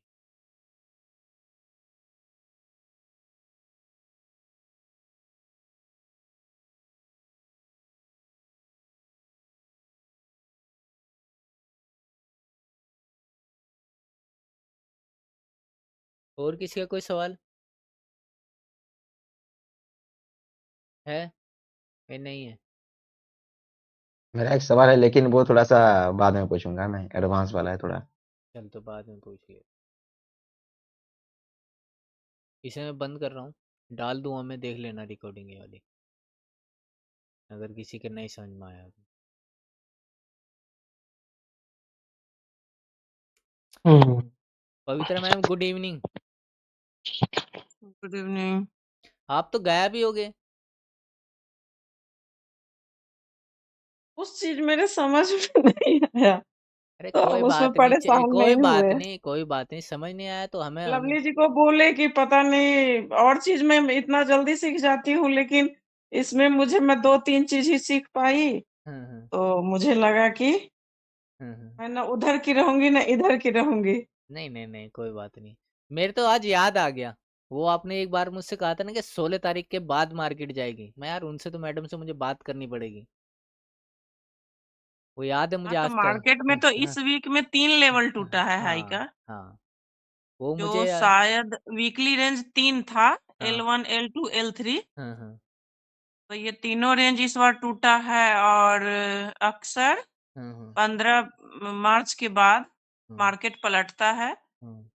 और किसी का कोई सवाल है? ये नहीं है? मेरा एक सवाल है, लेकिन वो थोड़ा सा बाद में पूछूंगा, मैं एडवांस वाला है थोड़ा। चल तो बाद में पूछिए। इसे मैं बंद कर रहा हूँ, डाल दूँ हमें, देख लेना रिकॉर्डिंग ये वाली, अगर किसी के नहीं समझ में आया तो। हम्म। Pavitra ma'am good evening. Good evening. आप तो गायब ही हो गए। उस चीज मेरे समझ में नहीं आया, अरे तो कोई हम उसमें बात नहीं, परेशान कोई नहीं बात हुए। नहीं, कोई बात नहीं, समझ नहीं आया तो हमें हमें लवली जी को बोले कि पता नहीं और चीज में इतना जल्दी सीख जाती हूँ, लेकिन इसमें मैं 2-3 चीज ही सीख पाई। हम्म। तो मुझे लगा कि हम्म। मैं ना उधर की रहूंगी ना इधर की रहूंगी। नहीं नहीं नहीं, कोई बात नहीं। मेरे तो आज याद आ गया, वो आपने एक बार मुझसे कहा था ना कि 16 तारीख के बाद मार्केट जाएगी। मैं यार उनसे तो, मैडम से मुझे बात करनी पड़ेगी। वो याद है मुझे हाँ, तो आज तक। मार्केट में तो हाँ इस वीक में 3 लेवल हाँ टूटा है हाई हाँ का, हाँ, वो जो मुझे शायद वीकली रेंज 3 था, हाँ L1 L2 L3। हाँ हाँ तो ये तीनों रेंज इस बार टूटा है, और अक्सर हाँ 15 मार्च के बाद हाँ मार्केट पलटता है, हाँ।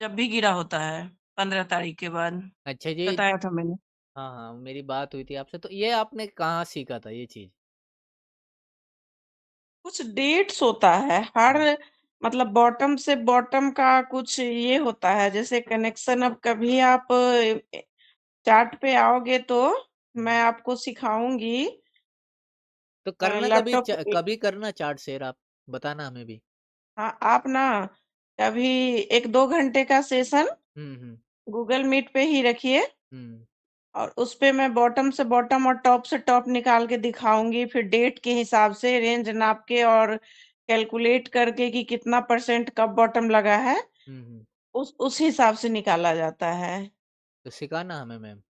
जब भी गिरा होता है 15 तारीख के बाद। अच्छा जी। बताया था मैंने। हाँ हाँ, मेरी बात हुई थी आपसे, तो ये आपने कहाँ सीखा था ये चीज? कुछ डेट्स होता है हर, हम्म, मतलब बॉटम से बॉटम का कुछ ये होता है, जैसे कनेक्शन। अब कभी आप चार्ट पे आओगे तो हम्म। मैं आपको सिखाऊंगी। तो करना कभी लैपटॉप। कभी करना चार्ट शेयर, आप बताना हमें भी। हाँ, आप ना कभी 1-2 घंटे का सेशन हम्म। गूगल मीट पे ही रखिए, हम्म। और उस पे मैं बॉटम से बॉटम और टॉप से टॉप निकाल के दिखाऊंगी, फिर डेट के हिसाब से रेंज नाप के और कैलकुलेट करके कि कितना परसेंट कब बॉटम लगा है, हम्म। उस हिसाब से निकाला जाता है। तो सिखाना हमें मैम।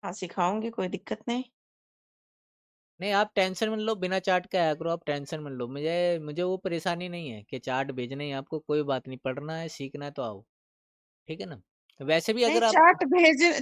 हाँ, सिखाऊंगी, कोई दिक्कत नहीं। नहीं, आप टेंशन मत लो, बिना चार्ट के आया करो, आप टेंशन मत लो। मुझे मुझे वो परेशानी नहीं है कि चार्ट भेजने ही आपको, कोई बात नहीं, पढ़ना है सीखना है तो आओ, ठीक है ना। वैसे भी नहीं, अगर आप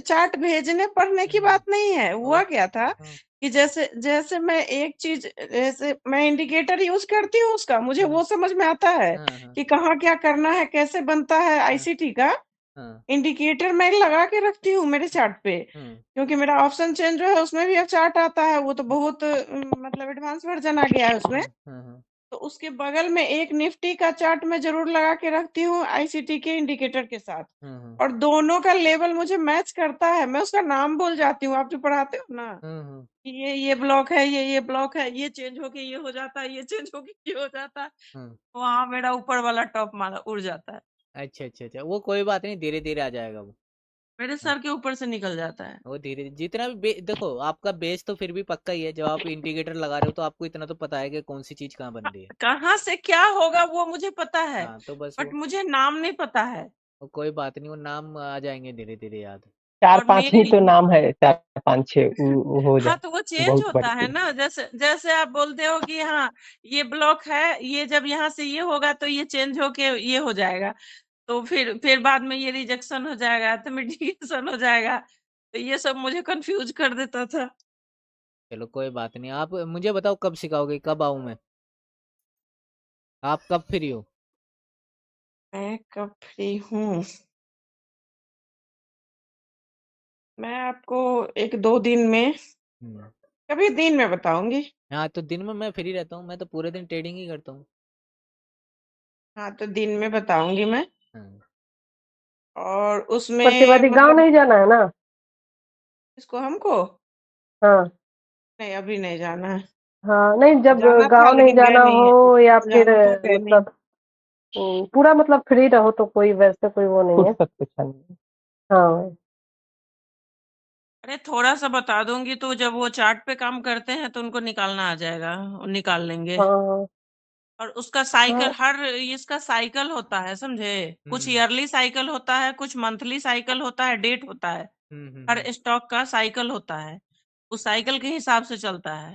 चार्ट भेजने पढ़ने की हम्म, बात नहीं है। और हुआ क्या था हाँ कि जैसे जैसे मैं एक चीज, जैसे मैं इंडिकेटर यूज करती हूँ, उसका मुझे हाँ वो समझ में आता है हाँ हाँ कि कहाँ क्या करना है, कैसे बनता है हाँ आईसीटी का। हाँ इंडिकेटर मैं लगा के रखती हूँ मेरे चार्ट पे, हाँ क्योंकि मेरा ऑप्शन चेंज जो है उसमें भी अब चार्ट आता है। वो तो बहुत मतलब एडवांस वर्जन आ गया है उसमें। हाँ तो उसके बगल में एक निफ्टी का चार्ट मैं जरूर लगा के रखती हूँ आईसीटी के इंडिकेटर के साथ, हाँ और दोनों का लेवल मुझे मैच करता है। मैं उसका नाम भूल जाती हूँ, आप जो पढ़ाते हो ना, हाँ कि ये ब्लॉक है, ये ब्लॉक है, ये चेंज होके ये हो जाता है, ये चेंज होके ये हो जाता है। हाँ। वहां मेरा ऊपर वाला टॉप माला उड़ जाता है, अच्छा अच्छा अच्छा, वो कोई बात नहीं, धीरे धीरे आ जाएगा वो। मेरे हाँ, सर के ऊपर से निकल जाता है। वो धीरे जितना भी देखो, आपका बेस तो फिर भी पक्का ही है। जब आप इंडिकेटर लगा रहे हो तो आपको इतना तो पता है कि कौन सी चीज कहाँ बन रही है। कहाँ से क्या होगा वो मुझे पता है, हाँ तो बस बट वो मुझे नाम नहीं पता है। कोई बात नहीं, वो नाम आ जाएंगे धीरे धीरे याद। चार और पांच ही मेरी तो नाम है, 4 5 6 वो हो हाँ, जाए, तो वो चेंज बहुत होता है बढ़िया। ना, जैसे जैसे आप बोलते हो कि हाँ ये ब्लॉक है, ये जब यहाँ से ये होगा तो ये चेंज होके ये हो जाएगा, तो फिर बाद में ये रिजेक्शन हो जाएगा तो मिटिगेशन हो जाएगा, तो ये सब मुझे कंफ्यूज कर देता था। चलो कोई बात नहीं, आप मुझे बताओ कब सिखाओगे, कब आऊँ मैं, आप कब फ्री हो? मैं कब फ्री हूँ? मैं आपको 1 2 दिन में, हम्म। कभी दिन में बताऊंगी। हाँ तो दिन में मैं फ्री रहता हूँ, मैं तो पूरे दिन ट्रेडिंग ही करता हूँ। हाँ, तो दिन में बताऊंगी मैं। हाँ। और उसमें प्रतिवादी गांव मतलब नहीं जाना है ना? इसको हमको हाँ नहीं, अभी नहीं जाना है। हाँ, नहीं जब जाना था गांव नहीं लेकिन गए जाना नहीं है, हो या फिर जाना था गए नहीं। मतलब पूरा मतलब फ्री रहो तो कोई वैसे कोई वो नहीं है, कुछ नहीं। हाँ अरे थोड़ा सा बता दूंगी तो जब वो चार्ट पे काम करते हैं तो उनको निकालना आ जाएगा, वो निकाल लेंगे। हाँ और उसका साइकिल, हाँ हर इसका साइकिल होता है, समझे? कुछ हम्म ईयरली साइकिल होता है, कुछ मंथली साइकिल होता है, डेट होता है। हर हम्म। स्टॉक का साइकिल होता है, उस साइकिल के हिसाब से चलता है।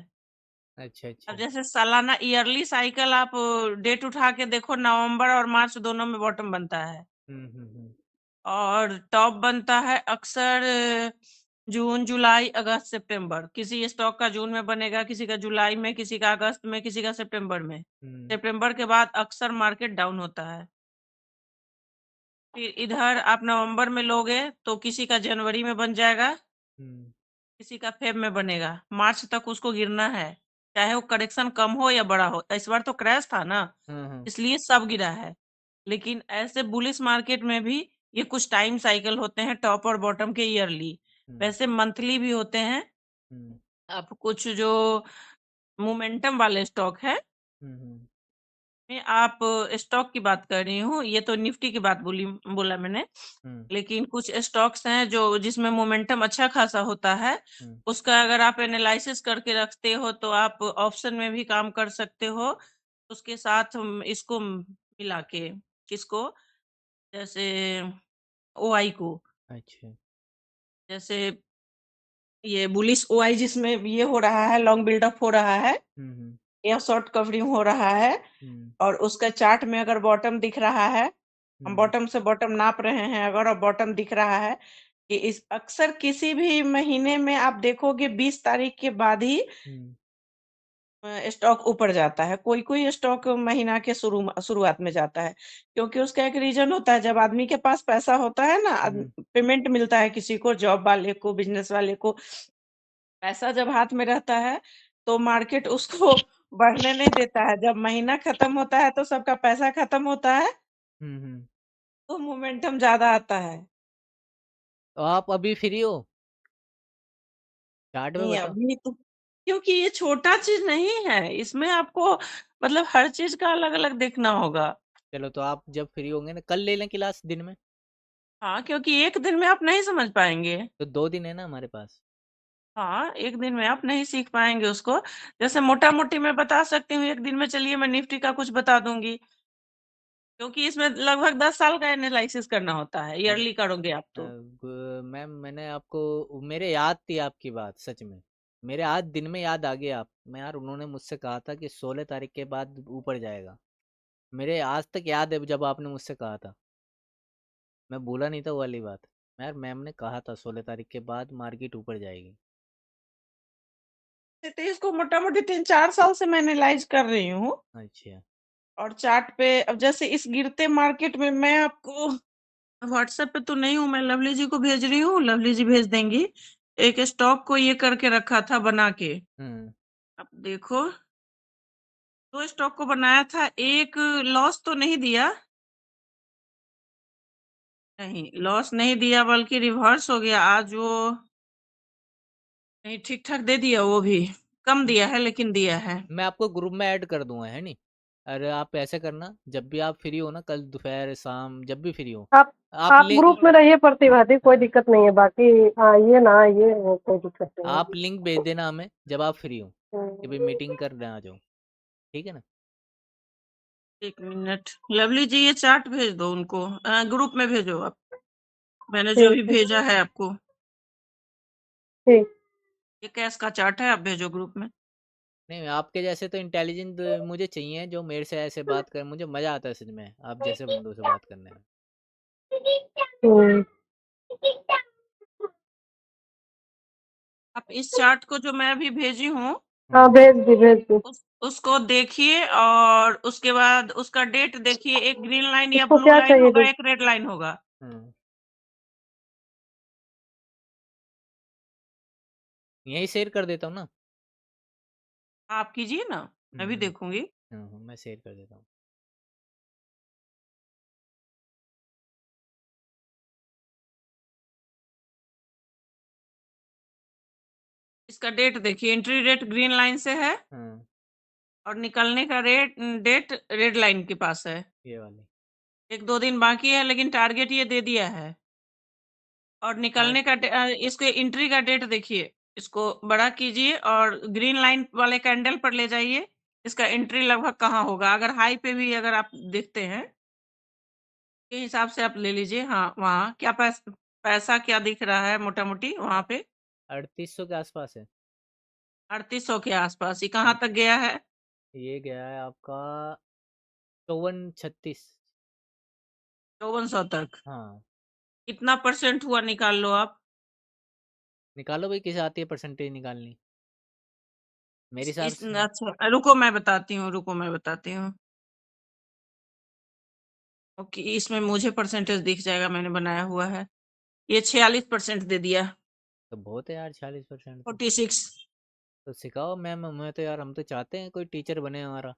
अच्छा अब अच्छा। जैसे सालाना ईयरली साइकिल आप डेट उठा के देखो, नवंबर और मार्च दोनों में बॉटम बनता है। हम्म। और टॉप बनता है अक्सर जून जुलाई अगस्त सितंबर, किसी स्टॉक का जून में बनेगा, किसी का जुलाई में, किसी का अगस्त में, किसी का सितंबर में। हम्म सितंबर के बाद अक्सर मार्केट डाउन होता है। फिर इधर आप नवंबर में लोगे तो किसी का जनवरी में बन जाएगा, हम्म किसी का फेब में बनेगा। मार्च तक उसको गिरना है, चाहे वो करेक्शन कम हो या बड़ा हो। इस बार तो क्रैश था ना, हाँ। इसलिए सब गिरा है। लेकिन ऐसे बुलिश मार्केट में भी ये कुछ टाइम साइकिल होते हैं, टॉप और बॉटम के ईयरली, हम्म वैसे मंथली भी होते हैं। हम्म अब कुछ जो मोमेंटम वाले स्टॉक है, हम्म मैं आप स्टॉक की बात कर रही हूँ, ये तो निफ्टी की बात बोला मैंने। हम्म लेकिन कुछ स्टॉक्स हैं जो जिसमें मोमेंटम अच्छा खासा होता है, हम्म उसका अगर आप एनालिसिस करके रखते हो तो आप ऑप्शन में भी काम कर सकते हो। उसके साथ इसको मिला के, किसको, जैसे ओआई को, अच्छा। जैसे ये बुलिश ओआई जिसमें ये हो रहा है, लॉन्ग बिल्डअप हो रहा है हम्म या शॉर्ट कवरिंग हो रहा है, हम्म और उसका चार्ट में अगर बॉटम दिख रहा है, हम हम्म बॉटम से बॉटम नाप रहे हैं अगर, और बॉटम दिख रहा है कि इस अक्सर किसी भी महीने में आप देखोगे 20 तारीख के बाद ही हम्म स्टॉक ऊपर जाता है। कोई कोई स्टॉक महीना के शुरुआत में जाता है, क्योंकि उसका एक रीजन होता है। जब आदमी के पास पैसा होता है ना, हम्म पेमेंट मिलता है किसी को, जॉब वाले को, बिजनेस वाले को, पैसा जब हाथ में रहता है तो मार्केट उसको बढ़ने नहीं देता है। जब महीना खत्म होता है तो सबका पैसा खत्म होता है, हम्म। तो मोमेंटम ज्यादा आता है। तो आप अभी फ्री हो? चार्ट में नहीं बताओ। अभी तो, क्योंकि ये छोटा चीज नहीं है, इसमें आपको मतलब हर चीज का अलग अलग देखना होगा। चलो तो आप जब फ्री होंगे ना, कल ले लें क्लास दिन में। हाँ, क्योंकि एक दिन में आप नहीं समझ पाएंगे। तो 2 दिन है ना हमारे पास। हाँ, एक दिन में आप नहीं सीख पाएंगे उसको। जैसे मोटा मोटी मैं बता सकती हूँ, एक दिन में चलिए मैं निफ्टी का कुछ बता दूंगी, क्योंकि इसमें लगभग 10 साल का एनालिसिस करना होता है, अरे ईयरली करोगे आप तो। मैम मैंने आपको, मेरे याद थी आपकी बात, सच में मेरे आज दिन में याद आ गया। आप मैं यार, उन्होंने मुझसे कहा था कि 16 तारीख के बाद ऊपर जाएगा। मेरे आज तक याद है जब आपने मुझसे कहा था, मैं भूला नहीं था वो वाली बात। यार मैम ने कहा था 16 तारीख के बाद मार्केट ऊपर जाएगी। तो इसको मोटा मोटी 3 4 साल से मैं एनालाइज कर रही हूँ। अच्छा। और चार्ट पे अब जैसे इस गिरते मार्केट में मैं आपको व्हाट्सएप पे तो नहीं हूँ, मैं लवली जी को भेज रही हूँ, लवली जी भेज देंगी। एक स्टॉक को ये करके रखा था बना के, अब देखो, 2 स्टॉक को बनाया था, एक लॉस तो नहीं दिया, नहीं लॉस नहीं दिया बल्कि रिवर्स हो गया आज वो, नहीं ठीक ठाक दे दिया, वो भी कम दिया है लेकिन दिया है। मैं आपको ग्रुप में ऐड कर दूंगा, है नहीं? अरे आप ऐसे करना, जब भी आप फ्री हो ना, कल दोपहर शाम जब भी फ्री हो, आप आप आप ग्रुप में रहिए प्रतिवादी, कोई हाँ, दिक्कत नहीं है, बाकी आइए ना आइए वो कोई दिक्कत नहीं आप लिंक भेज देना हमें जब आप फ्री हो, कि भाई है। मीटिंग करने आ जाओ। ठीक है ना? 1 मिनट, लवली जी ये चार्ट भेज दो उनको, ग्रुप में भेजो आप, मैंने जो ठीक भी है भेजा है आपको। ठीक। ये कैश का चार्ट है, आप भेजो ग्रुप में। नहीं, आपके जैसे तो इंटेलिजेंट मुझे चाहिए, जो मेरे से ऐसे बात करे, मुझे मजा आता है सच में आप जैसे बंदों से बात करने में। हम्म, आप इस चार्ट को जो मैं अभी भेजी हूँ, हाँ भेज दी उसको देखिए और उसके बाद उसका डेट देखिए। एक ग्रीन लाइन या इसको ब्लू क्या लाइन चाहिए होगा, डेट? एक रेड लाइन होगा। हम्म, यही शेयर कर देता हूँ ना। आप कीजिए ना, मैं भी हम्म, देखूंगी। मैं शेयर कर देता हूँ। इसका डेट देखिए, एंट्री रेट ग्रीन लाइन से है हम्म, और निकलने का डेट रेड लाइन के पास है। ये वाली। 1-2 दिन बाकी है, लेकिन टारगेट ये दे दिया है। और निकलने का इसके एंट्री का डेट देखिए, इसको बड़ा कीजिए और ग्रीन लाइन वाले कैंडल पर ले जाइए। इसका एंट्री लगभग कहाँ होगा, अगर हाई पे भी अगर आप देखते हैं के हिसाब से आप ले लीजिए। हाँ, वहाँ क्या पैसा क्या दिख रहा है मोटा मोटी वहाँ पे? 3800 के आसपास है। 3800 के आसपास। ये कहाँ तक गया है? ये गया है आपका 5436। 5400 तक। हाँ, कितना परसेंट हुआ निकाल लो आप। निकालो भाई, किसे आती है परसेंटेज निकालनी मेरे हिसाब से। अच्छा रुको मैं बताती हूँ, रुको मैं बताती हूँ। ओके, इसमें मुझे परसेंटेज दिख जाएगा, मैंने बनाया हुआ है। ये 46% दे दिया। तो बहुत है यार, 40% तो। 46। तो सिखाओ मैम, हमें तो यार, हम तो चाहते हैं कोई टीचर बने हमारा।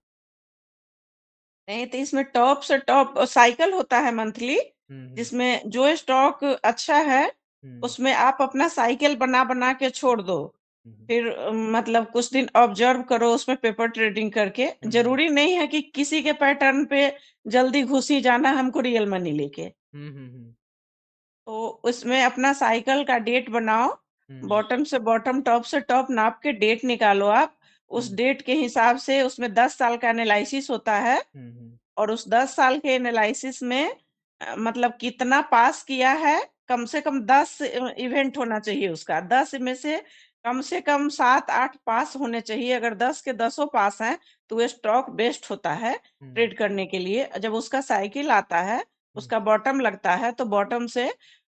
नहीं तो इसमें टॉप से टॉप साइकिल होता है मंथली, हम्म, जिसमें जो स्टॉक अच्छा है हम्म, उसमें आप अपना साइकिल बना बना के छोड़ दो। हम्म, फिर मतलब कुछ दिन ऑब्जर्व करो उसमें पेपर ट्रेडिंग करके। हम्म, जरूरी नहीं है कि किसी के पैटर्न पे जल्दी घुस ही जाना हमको रियल मनी लेके। हम्म, हम्म, तो उसमें अपना साइकिल का डेट बनाओ। हम्म, बॉटम से टॉप नाप के डेट निकालो आप। उस हम्म, डेट के हिसाब से उसमें 10 साल का एनालिसिस होता है। हम्म, और उस 10 साल के एनालिसिस में मतलब कितना पास किया है। कम से कम 10 इवेंट होना चाहिए उसका। 10 में से कम 7-8 पास होने चाहिए। अगर 10 के 10 पास हैं तो वो स्टॉक बेस्ट होता है हम्म, ट्रेड करने के लिए। जब उसका साइकिल आता है, हम्म, उसका बॉटम लगता है, तो बॉटम से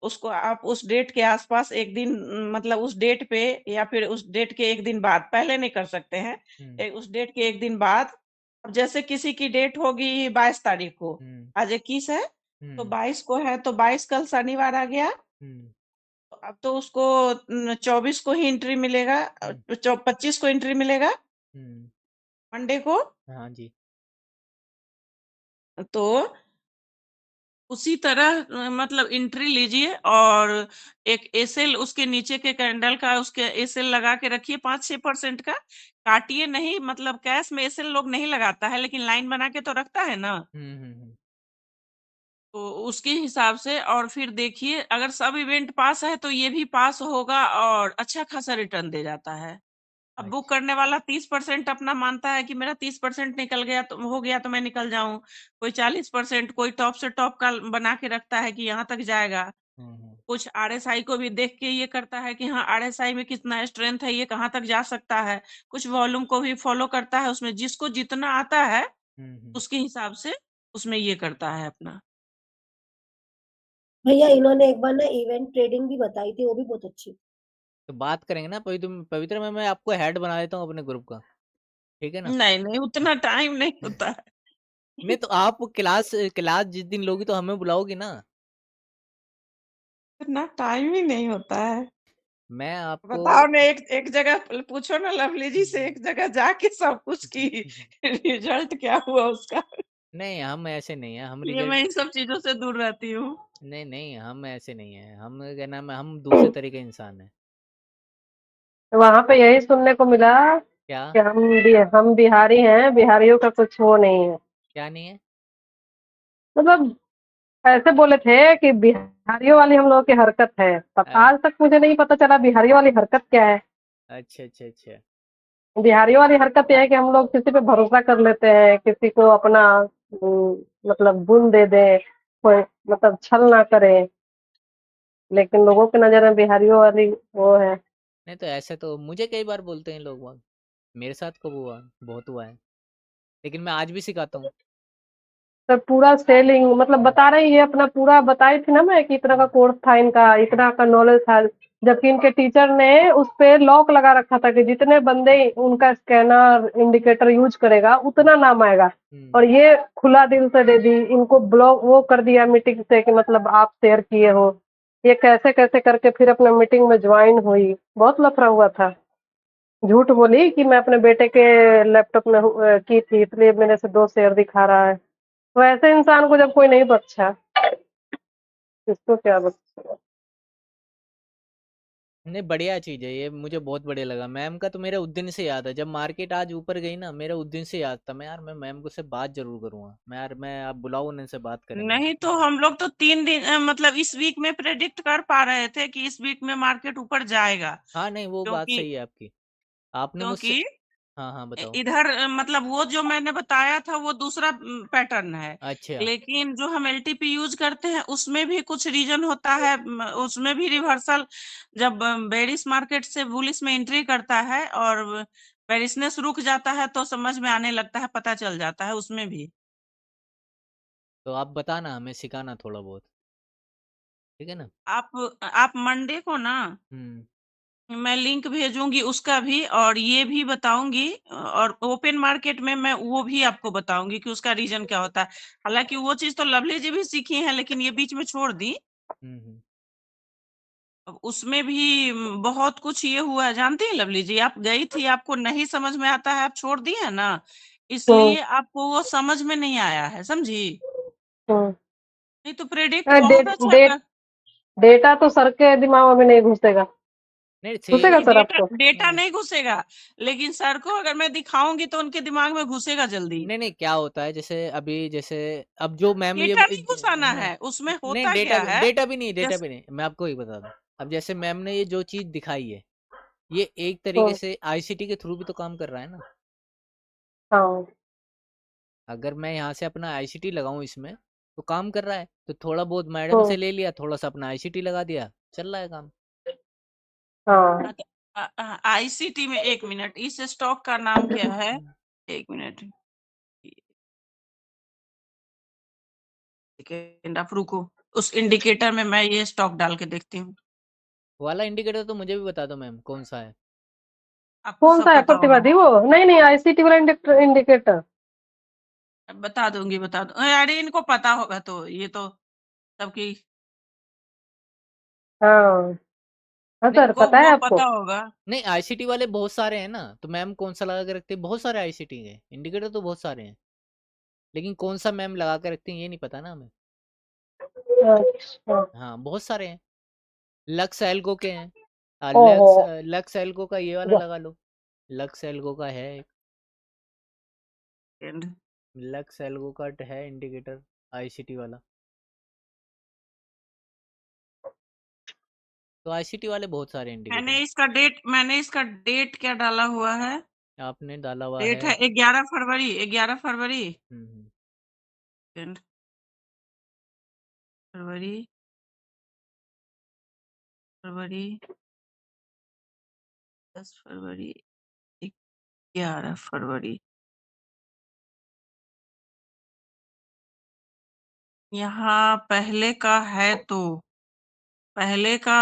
उसको आप उस डेट के आसपास एक दिन मतलब उस डेट पे या फिर उस डेट के एक दिन बाद, पहले नहीं कर सकते हैं। हम्म, उस डेट के एक दिन बाद, अब जैसे किसी की डेट होगी 22 तारीख को, हम्म, आज 21 है, तो हम्म, 22 को है, तो 22 कल शनिवार आ गया। हम्म, तो अब तो उसको 24 को ही एंट्री मिलेगा, हम्म, 25 को एंट्री मिलेगा हम्म, मंडे को। हाँ जी। तो उसी तरह मतलब एंट्री लीजिए और एक एसएल उसके नीचे के कैंडल का उसके एसएल लगा के रखिए 5-6% का। काटिए नहीं, मतलब कैश में एसएल लोग नहीं लगाता है, लेकिन लाइन बना के तो रखता है ना। तो उसके हिसाब से और फिर देखिए, अगर सब इवेंट पास है तो ये भी पास होगा और अच्छा खासा रिटर्न दे जाता है। अब बुक अच्छा। करने वाला 30% अपना मानता है कि मेरा 30% निकल गया तो हो गया तो मैं निकल जाऊं। कोई 40%, कोई टॉप से टॉप का बना के रखता है कि यहाँ तक जाएगा। हम्म, कुछ आरएसआई को भी देख के ये करता है कि हाँ आरएसआई में कितना स्ट्रेंथ है, ये कहाँ तक जा सकता है। कुछ वॉल्यूम को भी फॉलो करता है, उसमें जिसको जितना आता है हम्म। उसके हिसाब से उसमें ये करता है अपना। भैया इन्होंने एक बार ना इवेंट ट्रेडिंग भी बताई थी, वो भी बहुत अच्छी। तो बात करेंगे ना पवित्र पवित्र में, मैं आपको हेड बना देता हूँ अपने ग्रुप का, ठीक है ना। नहीं नहीं, उतना टाइम नहीं होता है। नहीं तो आप क्लास क्लास जिस दिन लोगी तो हमें बुलाओगी ना। इतना टाइम ही नहीं होता है। मैं आपको बताओ ना, एक एक जगह पूछो ना लवली जी से, एक जगह जाके सब कुछ की रिजल्ट क्या हुआ उसका। नहीं, हम ऐसे नहीं है, हम ये मैं रिजल्ट। इन सब चीजों से दूर रहती हूँ। नहीं नहीं, हम ऐसे नहीं है, हम क्या नाम है, हम दूसरे तरह के इंसान है। वहाँ पे यही सुनने को मिला क्या? कि हम बिहारी हैं, बिहारियों का कुछ वो नहीं है। क्या नहीं है? मतलब ऐसे बोले थे कि बिहारियों वाली हम लोगों की हरकत है, तब अ, आज तक मुझे नहीं पता चला बिहारियों वाली हरकत क्या है। अच्छा अच्छा अच्छा। बिहारियों वाली हरकत यह है कि हम लोग किसी पे भरोसा कर लेते हैं, किसी को अपना मतलब गुण दे दें, कोई मतलब छल ना करें। लेकिन लोगों की नज़र में बिहारियों वाली वो है। नहीं तो ऐसे तो मुझे कई बार बोलते हैं लोग बाग, मेरे साथ कब हुआ, बहुत हुआ है, लेकिन मैं आज भी सिखाता हूँ। सर पूरा सेलिंग मतलब बता रही है अपना पूरा बताई थी ना मैं कि इतना का कोर्स था इनका, इतना का नॉलेज था, जबकि इनके टीचर ने उस पे लॉक लगा रखा था कि जितने बंदे उनका स्कैनर इंडिकेटर यूज करेगा उतना नाम आएगा, और ये खुला दिल से दे दी, इनको ब्लॉक वो कर दिया मीटिंग से कि मतलब आप शेयर किए हो, ये कैसे कैसे करके फिर अपने मीटिंग में ज्वाइन हुई, बहुत लफड़ा हुआ था। झूठ बोली कि मैं अपने बेटे के लैपटॉप में की थी इसलिए मेरे से 2 शेयर दिखा रहा है। तो ऐसे इंसान को जब कोई नहीं बख्शा, इसको क्या बख्शेगा? नहीं बढ़िया चीज़ है ये, मुझे बहुत बढ़िया लगा। मैम का तो मेरे उस दिन से याद है, जब मार्केट आज ऊपर गई ना, मेरा उस दिन से याद था, मैं यार मैं मैम को से बात जरूर करूंगा, मैं आप बुलाओ उन्हें से बात करेंगे। नहीं तो हम लोग तो 3 दिन मतलब इस वीक में प्रेडिक्ट कर पा रहे थे कि इस वीक में मार्केट ऊपर जाएगा, हाँ नहीं वो बात क्योंकि सही है आपकी, आपने मुझसे। क्योंकि हाँ हाँ बताओ। इधर मतलब वो जो मैंने बताया था वो दूसरा पैटर्न है, अच्छा लेकिन जो हम एलटीपी यूज करते हैं उसमें भी कुछ रीजन होता है, उसमें भी रिवर्सल, जब बेरिश मार्केट से बुलिश में एंट्री करता है और बेरिशनेस रुक जाता है तो समझ में आने लगता है, पता चल जाता है उसमें भी। तो आप बताना, हमें सिखाना थोड़ा बहुत, ठीक है ना। आप मंडे को ना मैं लिंक भेजूंगी उसका भी, और ये भी बताऊंगी, और ओपन मार्केट में मैं वो भी आपको बताऊंगी कि उसका रीजन क्या होता है। हालांकि वो चीज तो लवली जी भी सीखी है, लेकिन ये बीच में छोड़ दी। अब उसमें भी बहुत कुछ ये हुआ है, जानती हैं लवली जी, आप गई थी, आपको नहीं समझ में आता है, आप छोड़ दिए है ना, इसलिए आपको वो समझ में नहीं आया है, समझी। नहीं तो प्रेडिक्ट बहुत डेट अच्छा डेट डेटा तो सर के दिमाग में नहीं घुसेगा, नहीं घुसेगा नहीं, सर डेटा आपको? डेटा नहीं घुसेगा, लेकिन सर को अगर मैं दिखाऊंगी तो उनके दिमाग में घुसेगा जल्दी। नहीं नहीं क्या होता है, जैसे अभी जैसे अब जो मैम ये डेटा नहीं घुसाना है, उसमें नहीं होता डेटा क्या है। डेटा भी नहीं, डेटा जैसे भी नहीं, मैं आपको ही बता दूं। अब जैसे मैम ने ये जो चीज दिखाई है, ये एक तरीके हाँ से आईसीटी के थ्रू भी तो काम कर रहा है ना। हाँ अगर मैं यहाँ से अपना आईसीटी लगाऊं इसमें, तो काम कर रहा है, तो थोड़ा बहुत मैडम से हाँ ले लिया, थोड़ा सा अपना आईसीटी लगा दिया, चल रहा है काम। हाँ आईसीटी में, एक मिनट, इस स्टॉक का नाम क्या है, एक मिनट, सेकेंड आप रुको, उस इंडिकेटर में मैं ये स्टॉक डाल के देखती हूँ। वाला इंडिकेटर तो मुझे भी बता दो मैम, कौन सा है। आपको कौन सा सब है पता होगा, प्रतिवादी? वो नहीं नहीं, आईसीटी वाला इंडिकेटर। बता दूंगी, बता दू, अरे इनको पता होगा, तो ये तो सबकी, हाँ हाँ नहीं सर इनको पता है वो आपको? पता होगा। नहीं आईसीटी वाले बहुत सारे हैं ना, तो मैम कौन सा लगा के रखते हैं, बहुत सारे आईसीटी के इंडिकेटर तो बहुत सारे हैं, लेकिन कौन सा मैम लगा के रखते हैं ये नहीं पता ना हमें। अच्छा। हाँ बहुत सारे हैं, लक्स एल्गो के हैं। ओहो। लक्स एल्गो का ये वाला लगा लो, लक्स एल्गो का है एक, And लक्स एल्गो का है इंडिकेटर आईसीटी वाला। तो आईसीटी वाले बहुत सारे इंडिकेटर हैं। मैंने इसका डेट क्या डाला हुआ है, आपने डाला हुआ डेट है। है 11 फरवरी, 11 फरवरी, हम्म, सेकंड फरवरी, फरवरी, 10 फरवरी, 11 फरवरी, यहाँ पहले का है, तो पहले का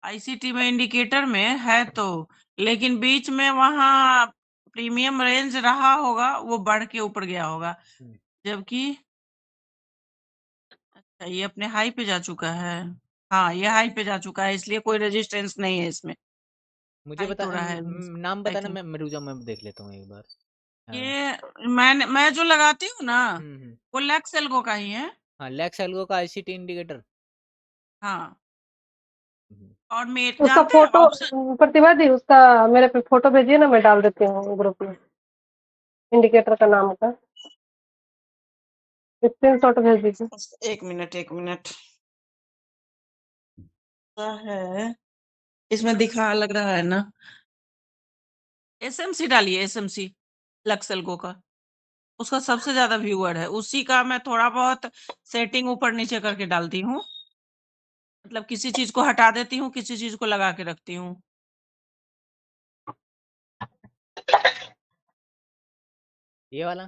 आईसीटी में इंडिकेटर में है, तो लेकिन बीच में वहाँ प्रीमियम रेंज रहा होगा, वो बढ़ के ऊपर गया होगा, जबकि अच्छा ये अपने हाई पे जा चुका है। हाँ ये हाई पे जा चुका है, इसलिए कोई रेजिस्टेंस नहीं है इसमें, मुझे हाई बता तो रहा है नाम आई बताना, थिंक। मैं रुक जाऊँ, मैं देख लेता हूँ एक बार। हाँ। ये मैं जो लगाती हूँ ना, हम्म। वो लैक्स एल्गो का ही है। हाँ लैक्स एल्गो का आईसीटी इंडिकेटर। हाँ, हम्म। और मेरे उसका जानते हैं फोटो ऑप्शन, प्रतिवादी उसका मेरे पे फोटो भेजिए ना, मैं डाल देती हूँ ग्रुप में, इंडिकेटर का नाम का स्क्रीनशॉट भेज दीजिए। एक मिनट, एक मिनट है, इसमें दिखा लग रहा है ना, एसएमसी डालिए, एसएमसी लक्स एल्गो का, उसका सबसे ज्यादा व्यूअर है, उसी का मैं थोड़ा बहुत सेटिंग ऊपर नीचे करके डालती हूँ, मतलब किसी चीज को हटा देती हूँ, किसी चीज को लगा के रखती हूँ। ये वाला?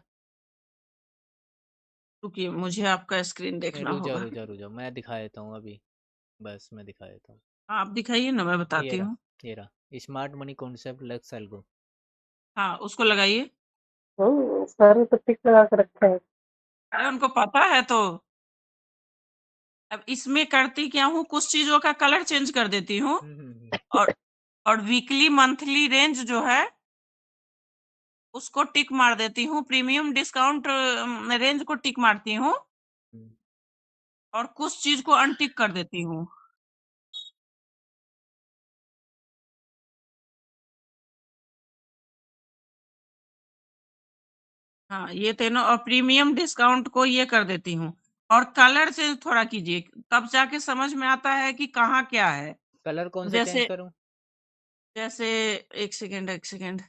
रुकिए, मुझे आपका स्क्रीन देखना रुक जाओ होगा। रुक जाओ रुक जाओ, मैं दिखा देता हूँ अभी, बस मैं दिखा देता हूँ। आप दिखाइए ना, मैं ये बताती रहा, हूँ। ये रहा smart money concept lux algo. हाँ, उसको लगाइए। सर तो टिक लगा के रखे हैं। अरे उनको पता है तो। अब इसमें करती क्या हूँ, कुछ चीजों का कलर चेंज कर देती हूँ, और और वीकली मंथली रेंज जो है उसको टिक मार देती हूँ, प्रीमियम डिस्काउंट रेंज को टिक मारती हूँ, और कुछ चीज को अनटिक कर देती हूँ। हाँ, ये तीनों, और प्रीमियम डिस्काउंट को ये कर देती हूँ, और कलर चेंज थोड़ा कीजिए, तब जाके समझ में आता है कि कहाँ क्या है। कलर कौन सा चेंज जैसे करूँ? जैसे एक सेकेंड एक सेकेंड,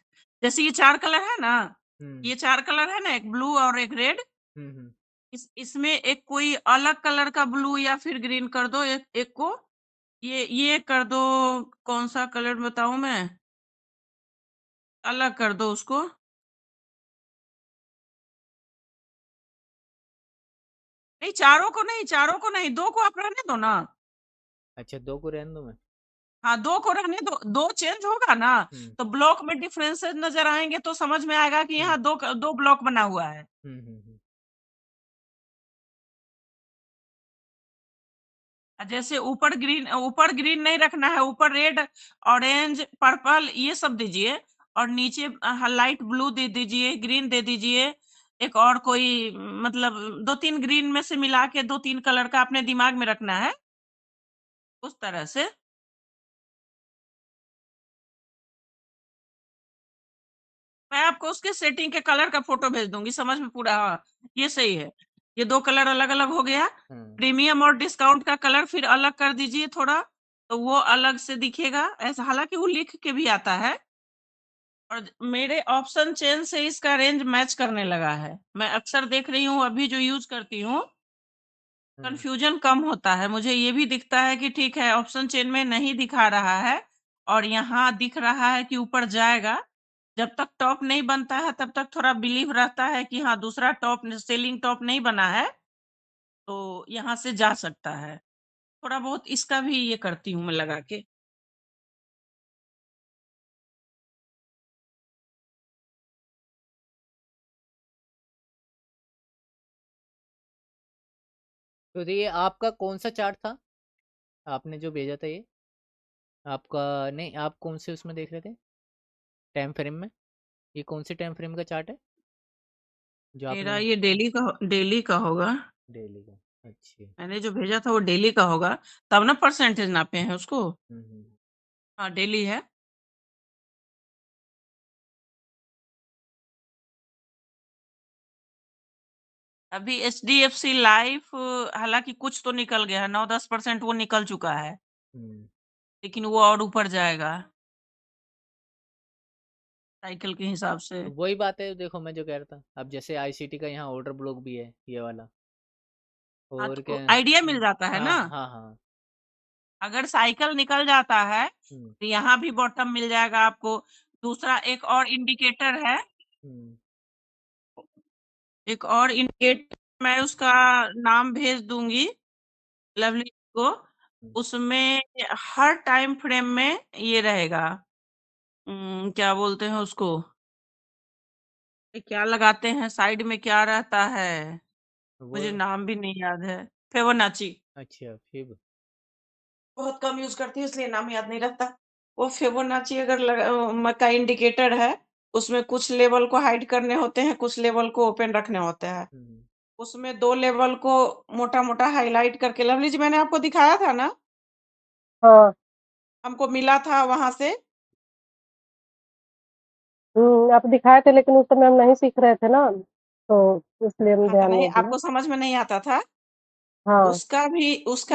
जैसे ये 4 कलर है ना, ये 4 कलर है ना, एक ब्लू और एक रेड, इसमें एक कोई अलग कलर का ब्लू या फिर ग्रीन कर दो, एक को ये कर दो। कौन सा कलर बताऊं मैं, अलग कर दो उसको। नहीं, चारों को नहीं, चारों को नहीं, 2 को आप रहने दो ना। अच्छा, 2 को रहने दो मैं। हाँ, 2 को रहने दो, 2 चेंज होगा ना, तो ब्लॉक में डिफरेंसेस नजर आएंगे, तो समझ में आएगा कि यहाँ 2 ब्लॉक बना हुआ है। जैसे ऊपर ग्रीन नहीं रखना है, ऊपर रेड, ऑरेंज, पर्पल ये सब दीजिए, और नीचे लाइट ब्लू दे दीजिए, ग्रीन दे दीजिए, एक और कोई मतलब 2-3 ग्रीन में से मिला के 2-3 कलर का अपने दिमाग में रखना है, उस तरह से। मैं आपको उसके सेटिंग के कलर का फोटो भेज दूंगी, समझ में पूरा। हाँ, ये सही है। ये 2 कलर अलग अलग हो गया। प्रीमियम और डिस्काउंट का कलर फिर अलग कर दीजिए थोड़ा, तो वो अलग से दिखेगा ऐसा, हालांकि वो लिख के भी आता है, और मेरे ऑप्शन चेन से इसका रेंज मैच करने लगा है। मैं अक्सर देख रही हूँ, अभी जो यूज करती हूँ, कंफ्यूजन कम होता है। मुझे ये भी दिखता है कि ठीक है, ऑप्शन चेन में नहीं दिखा रहा है, और यहाँ दिख रहा है कि ऊपर जाएगा। जब तक टॉप नहीं बनता है तब तक थोड़ा बिलीव रहता है कि हाँ, दूसरा टॉप, सेलिंग टॉप नहीं बना है, तो यहाँ से जा सकता है। थोड़ा बहुत इसका भी ये करती हूँ मैं लगा के। तो ये आपका कौन सा चार्ट था, आपने जो भेजा था ये आपका? नहीं, आप कौन से उसमें देख रहे थे टाइम फ्रेम में? ये कौन से टाइम फ्रेम का चार्ट है जो मेरा आपने? ये डेली का होगा। डेली का? अच्छा। मैंने जो भेजा था वो डेली का होगा, तब ना परसेंटेज नापे हैं उसको। हम्म। हाँ, डेली है। अभी HDFC लाइफ, हालांकि कुछ तो निकल गया है, 9-10% वो निकल चुका है, लेकिन वो और ऊपर जाएगा साइकिल के हिसाब से। तो वही बात है, देखो मैं जो कह रहा था, अब जैसे आईसीटी का यहाँ ऑर्डर ब्लॉक भी है ये वाला, हाँ, और क्या? तो आइडिया मिल जाता है हाँ ना। हाँ हाँ। अगर साइकिल निकल जाता है तो यहाँ भी बॉटम मिल जाएगा आपको। दूसरा एक और इंडिकेटर है, एक और इंडिकेटर, मैं उसका नाम भेज दूंगी लवली को। उसमें हर टाइम फ्रेम में ये रहेगा, क्या बोलते हैं उसको, ये क्या लगाते हैं साइड में, क्या रहता है, वो। मुझे नाम भी नहीं याद है। फिबोनाची। अच्छा, फिर बहुत कम यूज करती हूँ इसलिए नाम याद नहीं रहता। वो फिबोनाची अगर का इंडिकेटर है, उसमें कुछ लेवल को हाइड करने होते हैं, कुछ लेवल को ओपन रखने होते हैं। उसमें 2 लेवल को मोटा मोटा हाईलाइट करके, लवली जी मैंने आपको दिखाया था ना, हाँ। हमको मिला था वहां से। आप दिखाए थे, लेकिन उस समय हम नहीं सीख रहे थे ना, तो इसलिए हम हाँ, तो ध्यान नहीं, नहीं दिया। आपको समझ में नहीं आता था। हाँ। उसका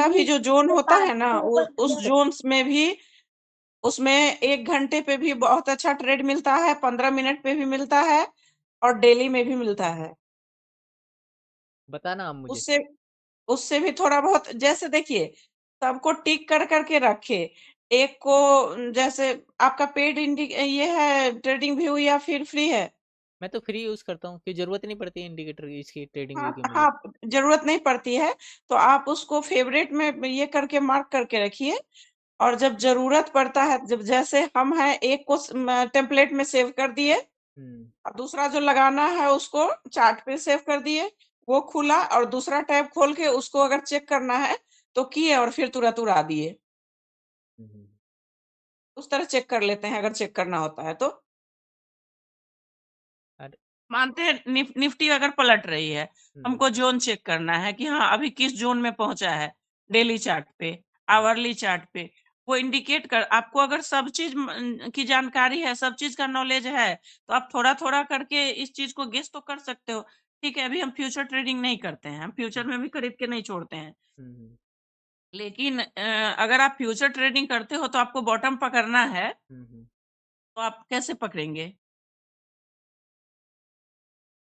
भी जो जोन होता है ना, उस जोन में भी, उसमें 1 घंटे पे भी बहुत अच्छा ट्रेड मिलता है, 15 मिनट पे भी मिलता है, और डेली में भी मिलता है। बताना आप मुझे। उससे उससे भी थोड़ा बहुत, जैसे देखिए, सबको टिक कर करके रखे। एक को जैसे आपका पेड ये है ट्रेडिंग व्यू या फिर फ्री है? मैं तो फ्री यूज करता हूँ कि जरूरत नहीं पड़ती इंडिकेटर की इसकी ट्रेडिंग व्यू हाँ की मुझे। हाँ, जरूरत नहीं पड़ती है तो आप उसको फेवरेट में ये करके मार्क करके रखिए। और जब जरूरत पड़ता है, जब जैसे हम हैं, एक को टेम्पलेट में सेव कर दिए, अब दूसरा जो लगाना है उसको चार्ट पे सेव कर दिए, वो खुला और दूसरा टैब खोल के उसको अगर चेक करना है तो किए और फिर तुरंत उड़ा दिए। उस तरह चेक कर लेते हैं अगर चेक करना होता है तो। अरे मानते हैं निफ्टी अगर पलट रही है, हमको जोन चेक करना है कि हाँ अभी किस जोन में पहुंचा है, डेली चार्ट पे, आवरली चार्ट पे, वो इंडिकेट कर। आपको अगर सब चीज की जानकारी है, सब चीज का नॉलेज है, तो आप थोड़ा थोड़ा करके इस चीज को गेस तो कर सकते हो। ठीक है, अभी हम फ्यूचर ट्रेडिंग नहीं करते हैं, हम फ्यूचर में भी खरीद के नहीं छोड़ते हैं, लेकिन अगर आप फ्यूचर ट्रेडिंग करते हो तो आपको बॉटम पकड़ना है, तो आप कैसे पकड़ेंगे?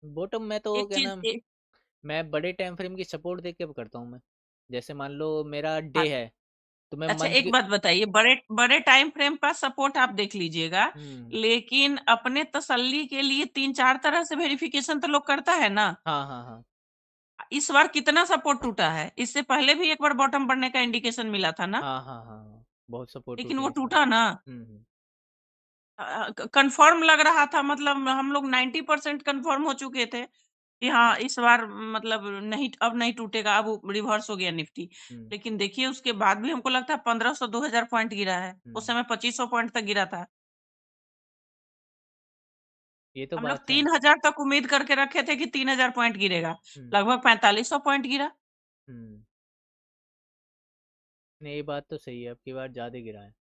बॉटम में तो एक क्या नाम, चीज मैं बड़े टाइम फ्रेम की सपोर्ट देख के करता हूँ मैं। जैसे मान लो मेरा हाँ, डे है तो मैं अच्छा मंथ एक के। बात बताइए, बड़े बड़े टाइम फ्रेम का सपोर्ट आप देख लीजिएगा, लेकिन अपने तसल्ली के लिए 3-4 तरह से वेरिफिकेशन तो लोग करता है ना। हाँ हाँ हाँ इस बार कितना सपोर्ट टूटा है? इससे पहले भी एक बार बॉटम बढ़ने का इंडिकेशन मिला था ना, हाँ हाँ हाँ हाँ, बहुत सपोर्ट लेकिन टूटी वो है इस बार। टूटा ना। कंफर्म लग रहा था, मतलब हम लोग 90% कंफर्म हो चुके थे कि हाँ इस बार मतलब नहीं, अब नहीं टूटेगा, अब रिवर्स हो गया निफ्टी। लेकिन देखिए उसके बाद भी हमको लगता है 1500-2000 पॉइंट गिरा है, उस समय 2500 पॉइंट तक गिरा था। ये तो हम लोग बात है। 3000 तक उम्मीद करके रखे थे कि 3000 पॉइंट गिरेगा, लगभग 4500 पॉइंट गिरा। नहीं ये बात तो सही है, अब की बार ज्यादा गिरा है।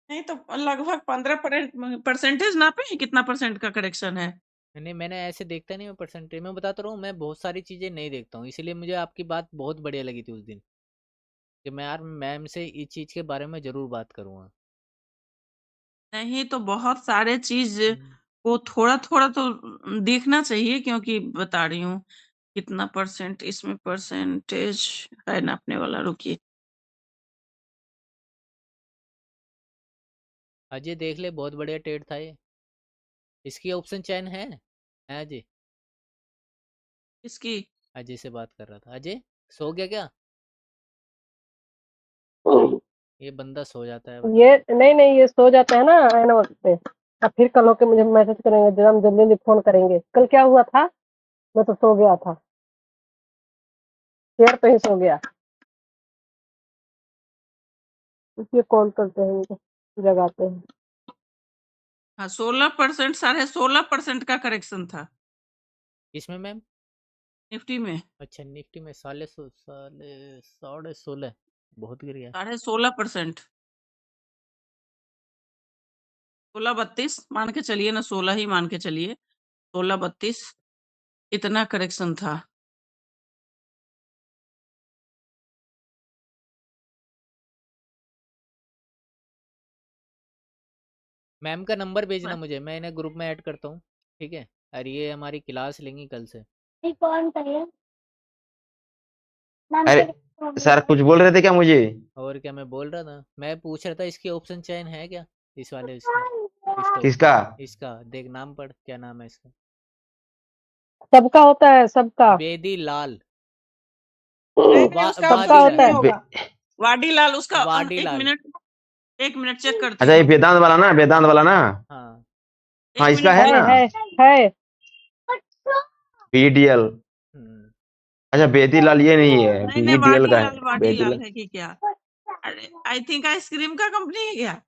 नहीं तो लगभग 15% नापे कितना परसेंट का करेक्शन है? नहीं मैंने ऐसे देखता नहीं, मैं परसेंटेज में बताता रहा हूँ, मैं बहुत सारी चीजें नहीं देखता हूँ, इसीलिए मुझे आपकी बात बहुत बढ़िया लगी थी उस दिन कि मैं यार मैम से इस चीज के बारे में जरूर बात करूंगा। नहीं तो बहुत सारे चीज को थोड़ा थोड़ा तो देखना चाहिए, क्योंकि बता रही हूँ कितना परसेंट इसमें परसेंटेज है नापने वाला, रुकिए। अजय देख ले, बहुत बढ़िया ट्रेड था ये। इसकी ऑप्शन चैन है अजय? इसकी अजय से बात कर रहा था। अजय सो गया क्या? ये बंदा सो जाता है बता। ये नहीं ये सो जाता है ना आने वक्त पे, अब फिर कल होके मुझे मैसेज करेंगे, जब हम जल्दी जल्दी फोन करेंगे। कल क्या हुआ था, मैं तो सो गया था, चेयर पे ही सो गया, इसलिए कॉल करते हैं इनको, जगाते हैं। हाँ 16%, 16.5% का करेक्शन था इसमें मैम? निफ्टी में। अच्छा निफ्टी में साले 16.5, बहुत गिर गया। 16.5%, 16.32 मान के चलिए ना, 16 ही मान के चलिए, 16.32 इतना करेक्शन था। मैम का नंबर भेजना मुझे, मैं इन्हें ग्रुप में ऐड करता हूँ, ठीक है? और ये हमारी क्लास लेंगी कल से। कौन करिए अरे सर कुछ बोल रहे थे क्या मुझे? और क्या मैं बोल रहा था, मैं पूछ रहा था इसकी ऑप्शन चयन है क्या, इस वाले इसका स्टॉक किसका? इसका देख नाम पढ़, क्या नाम है इसका? सबका होता है, सबका बेदी लाल। नहीं नहीं, उसका सबका ऑप्शन वाडी चेक होता लाल। नहीं है। होगा। वाडी लाल उसका वाडी एक लाल। मिनट, एक मिनट चेक करती अच्छा ये हूँ, वेदांत वाला ना, वेदांत वाला ना? हाँ हाँ एक इसका मिनट है ना? है बीडीएल। हम्म, अच्छा बेदीलाल ये नहीं है, नहीं नहीं, बीडीएल का है वाडी लाल बेदीलाल। है कि क्या? अरे आई थिंक आइसक्रीम का कंपनी है क्या?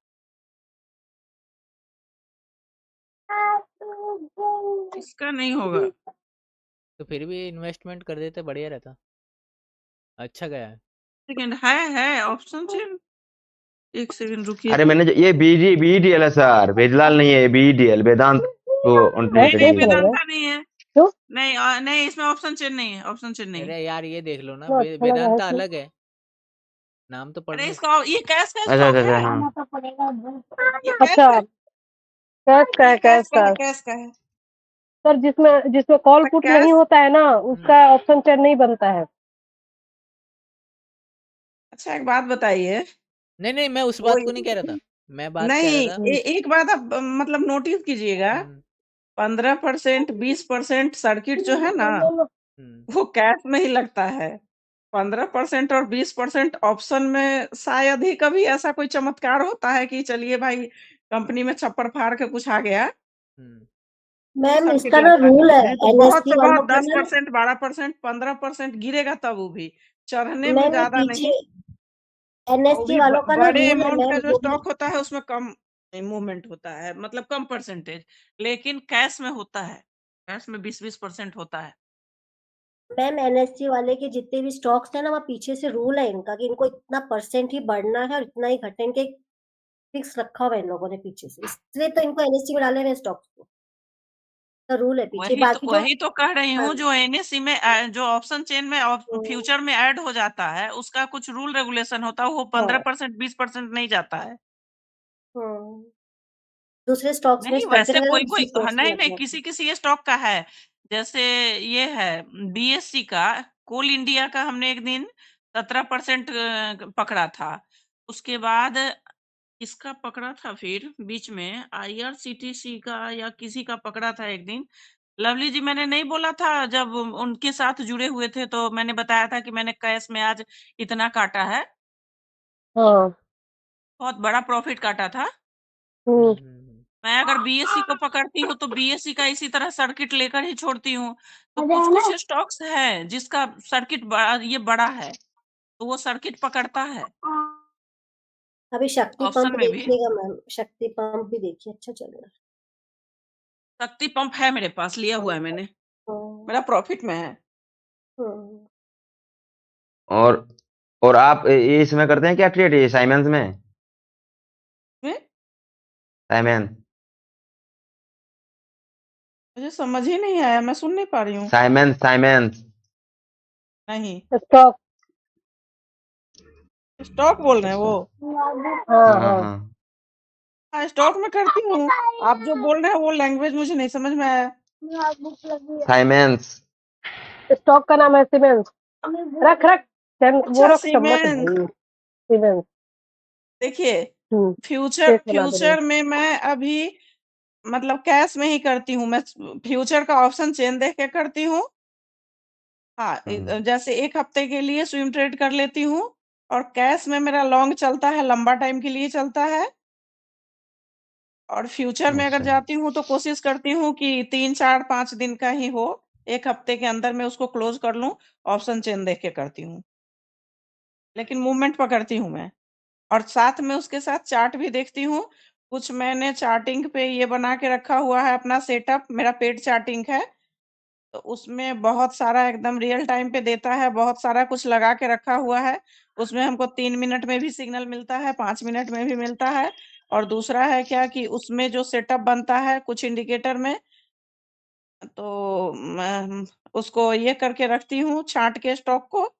इसका नहीं होगा। तो फिर भी इन्वेस्टमेंट कर देते बढ़िया रहता, अच्छा गया है। सेकंड है ऑप्शन चेन, एक सेकंड रुकिए अरे तो। मैंने ये बीडीएल है सर, बेदीलाल नहीं है, बीडीएल वेदांत वो नहीं नहीं, ट्रेडिंग है। वेदांता नहीं है। क्यों? नहीं नहीं, इसमें ऑप्शन चेन नहीं है, ऑप्शन चेन नहीं है। अरे यार ये देख लो ना, इतना अच्छा लगा है वेदांता इसमें। अलग है, नाम तो अरे पढ़ने। इसका ये कैश का अच्छा अच्छा स्टॉक अच्छा है, हाँ। तो पड़ेगा ये कैश अच्छा है, कैश का ये है, कैश का। कैश का है। सर जिसमें जिसमें कॉल तो पुट नहीं कैश होता है ना, उसका ऑप्शन चेन नहीं बनता है। अच्छा एक बात बताइए, नहीं मैं उस वो बात को नहीं कह रहा था, मैं बात कह नहीं रहा था। एक बात आप मतलब नोटिस कीजिएगा, हम्म, 15% 20% सर्किट जो है ना हम्म, वो कैश में ही लगता है। 15% और 20% ऑप्शन में शायद ही कभी ऐसा कोई चमत्कार होता है कि चलिए भाई कंपनी में छप्पर फाड़ के कुछ आ गया हम्म, तो मैम सर्किट इसका ना लगता रूल है नहीं तो बहुत एनएससी से वालों बहुत का ना 10% 12% 15% गिरेगा तब वो भी चढ़ने में मैम ये ज्यादा पीछे नहीं और वो एनएससी भी वालों का ना बड़े रूल है अमाउंट का मैम जो वो भी स्टॉक होता है उसमें कम मूवमेंट होता है मतलब कम परसेंटेज लेकिन कैश में होता है कैश में 20% होता है मैम एनएससी वाले के जितने भी स्टॉक्स है ना वहाँ पीछे से रूल है इनका कि इनको इतना परसेंट ही बढ़ना है और इतना ही घटने इनके फिक्स रखा हुआ है इन लोगों ने पीछे से इसलिए तो इनको एनएससी में डाले हुए स्टॉक्स को तो रूल है पीछे बाकी जो वही तो कह रही हाँ हूँ जो एनएससी में जो ऑप्शन चेन में फ्यूचर में ऐड हो जाता है उसका कुछ रूल रेगुलेशन होता है वो 15% 20% नहीं जाता है हाँ, दूसरे स्टॉक्स में नहीं करते वैसे रहेगा कोई उसी कोई सोर्स में नहीं नहीं अपना किसी स्टॉक का है जैसे ये है बीएससी का कोल इंडिया का हमने एक दिन 17% पकड़ा था उसके बाद किसका पकड़ा था फिर बीच में आईआरसीटीसी का या किसी का पकड़ा था एक दिन लवली जी मैंने नहीं बोला था जब उनके साथ जुड़े हुए थे तो मैंने बताया था कि मैंने कैश में आज इतना काटा है हाँ बहुत बड़ा प्रॉफिट काटा था हम्म, मैं अगर बीएससी को पकड़ती हूँ तो बीएससी का इसी तरह सर्किट लेकर ही छोड़ती हूँ तो कुछ कुछ स्टॉक्स है जिसका सर्किट ये बड़ा है तो वो सर्किट पकड़ता है अभी शक्ति पंप ऑप्शन में भी देखिएगा मैम शक्ति पंप भी देखिए अच्छा चल रहा शक्ति पंप है मेरे पास लिया हुआ है मैंने है मेरा प्रॉफिट में है हाँ, और और आप ये इसमें करते हैं क्या ट्रेड ये साइमेंस में में? साइमेंस मुझे समझ ही नहीं आया मैं सुन नहीं पा रही हूँ साइमेंस साइमेंस नहीं स्टॉक स्टॉक बोल रहे हैं वो हाँ हाँ हाँ हाँ हाँ स्टॉक में करती हूँ आप जो बोल रहे हैं वो लैंग्वेज मुझे नहीं समझ में आया साइमेंस स्टॉक का नाम है सीमेंस रख रख वो अच्छा रख चम्मच सीमेंस भाई सीमेंस देखिए हम्म फ्यूचर केक बना दे रहे फ्यूचर में मैं अभी मतलब कैश में ही करती हूँ मैं फ्यूचर का ऑप्शन चेन देख के करती हूँ हाँ जैसे एक हफ्ते के लिए स्विंग ट्रेड कर लेती हूँ और कैश में मेरा लॉन्ग चलता है लंबा टाइम के लिए चलता है और फ्यूचर में अगर अच्छा जाती हूँ तो कोशिश करती हूँ कि 3 4 5 दिन का ही हो एक हफ्ते के अंदर में उसको क्लोज कर लूं ऑप्शन चेन देख के करती हूँ लेकिन मूवमेंट पकड़ती हूँ मैं और साथ में उसके साथ चार्ट भी देखती हूँ कुछ मैंने चार्टिंग पे ये बना के रखा हुआ है अपना सेटअप मेरा पेड चार्टिंग है तो उसमें बहुत सारा एकदम रियल टाइम पे देता है बहुत सारा कुछ लगा के रखा हुआ है उसमें हमको 3 मिनट में भी सिग्नल मिलता है 5 मिनट में भी मिलता है और दूसरा है क्या कि उसमें जो सेटअप बनता है कुछ इंडिकेटर में तो मैं उसको ये करके रखती हूँ छांट के स्टॉक को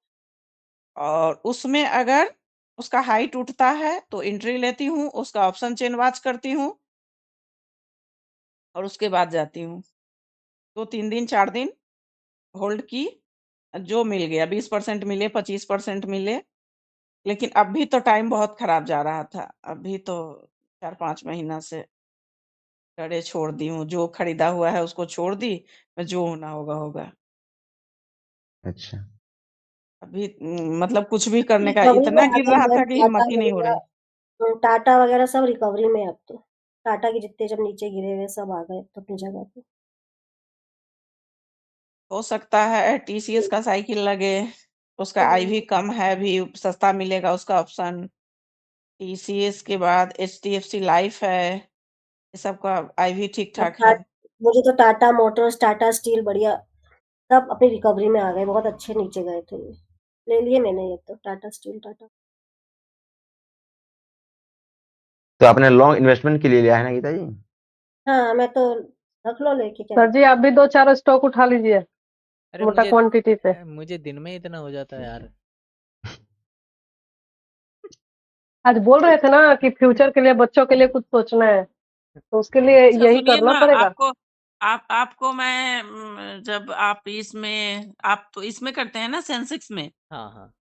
और उसमें अगर उसका हाई टूटता है तो एंट्री लेती हूँ उसका ऑप्शन चेन वॉच करती हूँ और उसके बाद जाती हूँ तो 3 दिन 4 दिन होल्ड की जो मिल गया 20% मिले 25% मिले लेकिन अभी तो टाइम बहुत खराब जा रहा था अभी तो 4 5 महीना से करे छोड़ दी हूँ जो खरीदा हुआ है उसको छोड़ दी मैं जो होना होगा होगा अच्छा अभी मतलब कुछ भी करने का रिकवरी में इतना आ गिर गए रहा था मैम कि हिम्मत ही नहीं हो रही टाटा वगैरह सब रिकवरी में है अब तो टाटा के जितने जब नीचे गिरे हुए सब आ गए तो अपनी जगह पे हो सकता है टीसीएस का साइकिल लगे उसका आईवी कम है भी सस्ता मिलेगा उसका ऑप्शन टीसीएस के बाद एचडीएफसी लाइफ है ये सब का आईवी ठीक और ठाक है मुझे तो टाटा मोटर्स टाटा स्टील बढ़िया सब अपनी रिकवरी में आ गए बहुत अच्छे नीचे गए थे ये ले लिए मैंने ये तो टाटा स्टील टाटा तो आपने लॉन्ग इन्वेस्टमेंट के लिए लिया है ना गीता जी हाँ मैं तो रख लो लेके क्या सर जी आप भी 2 4 स्टॉक उठा लीजिए अरे मोटा क्वांटिटी पे मुझे दिन में इतना हो जाता है यार। आज बोल रहे थे ना कि फ्यूचर के लिए बच्चों के लिए कुछ सोचना है तो उसके लिए अच्छा यही सुनिए करना ना पड़ेगा आपको मैं जब आप इसमें आप तो इसमें करते हैं ना सेंसेक्स में हाँ हाँ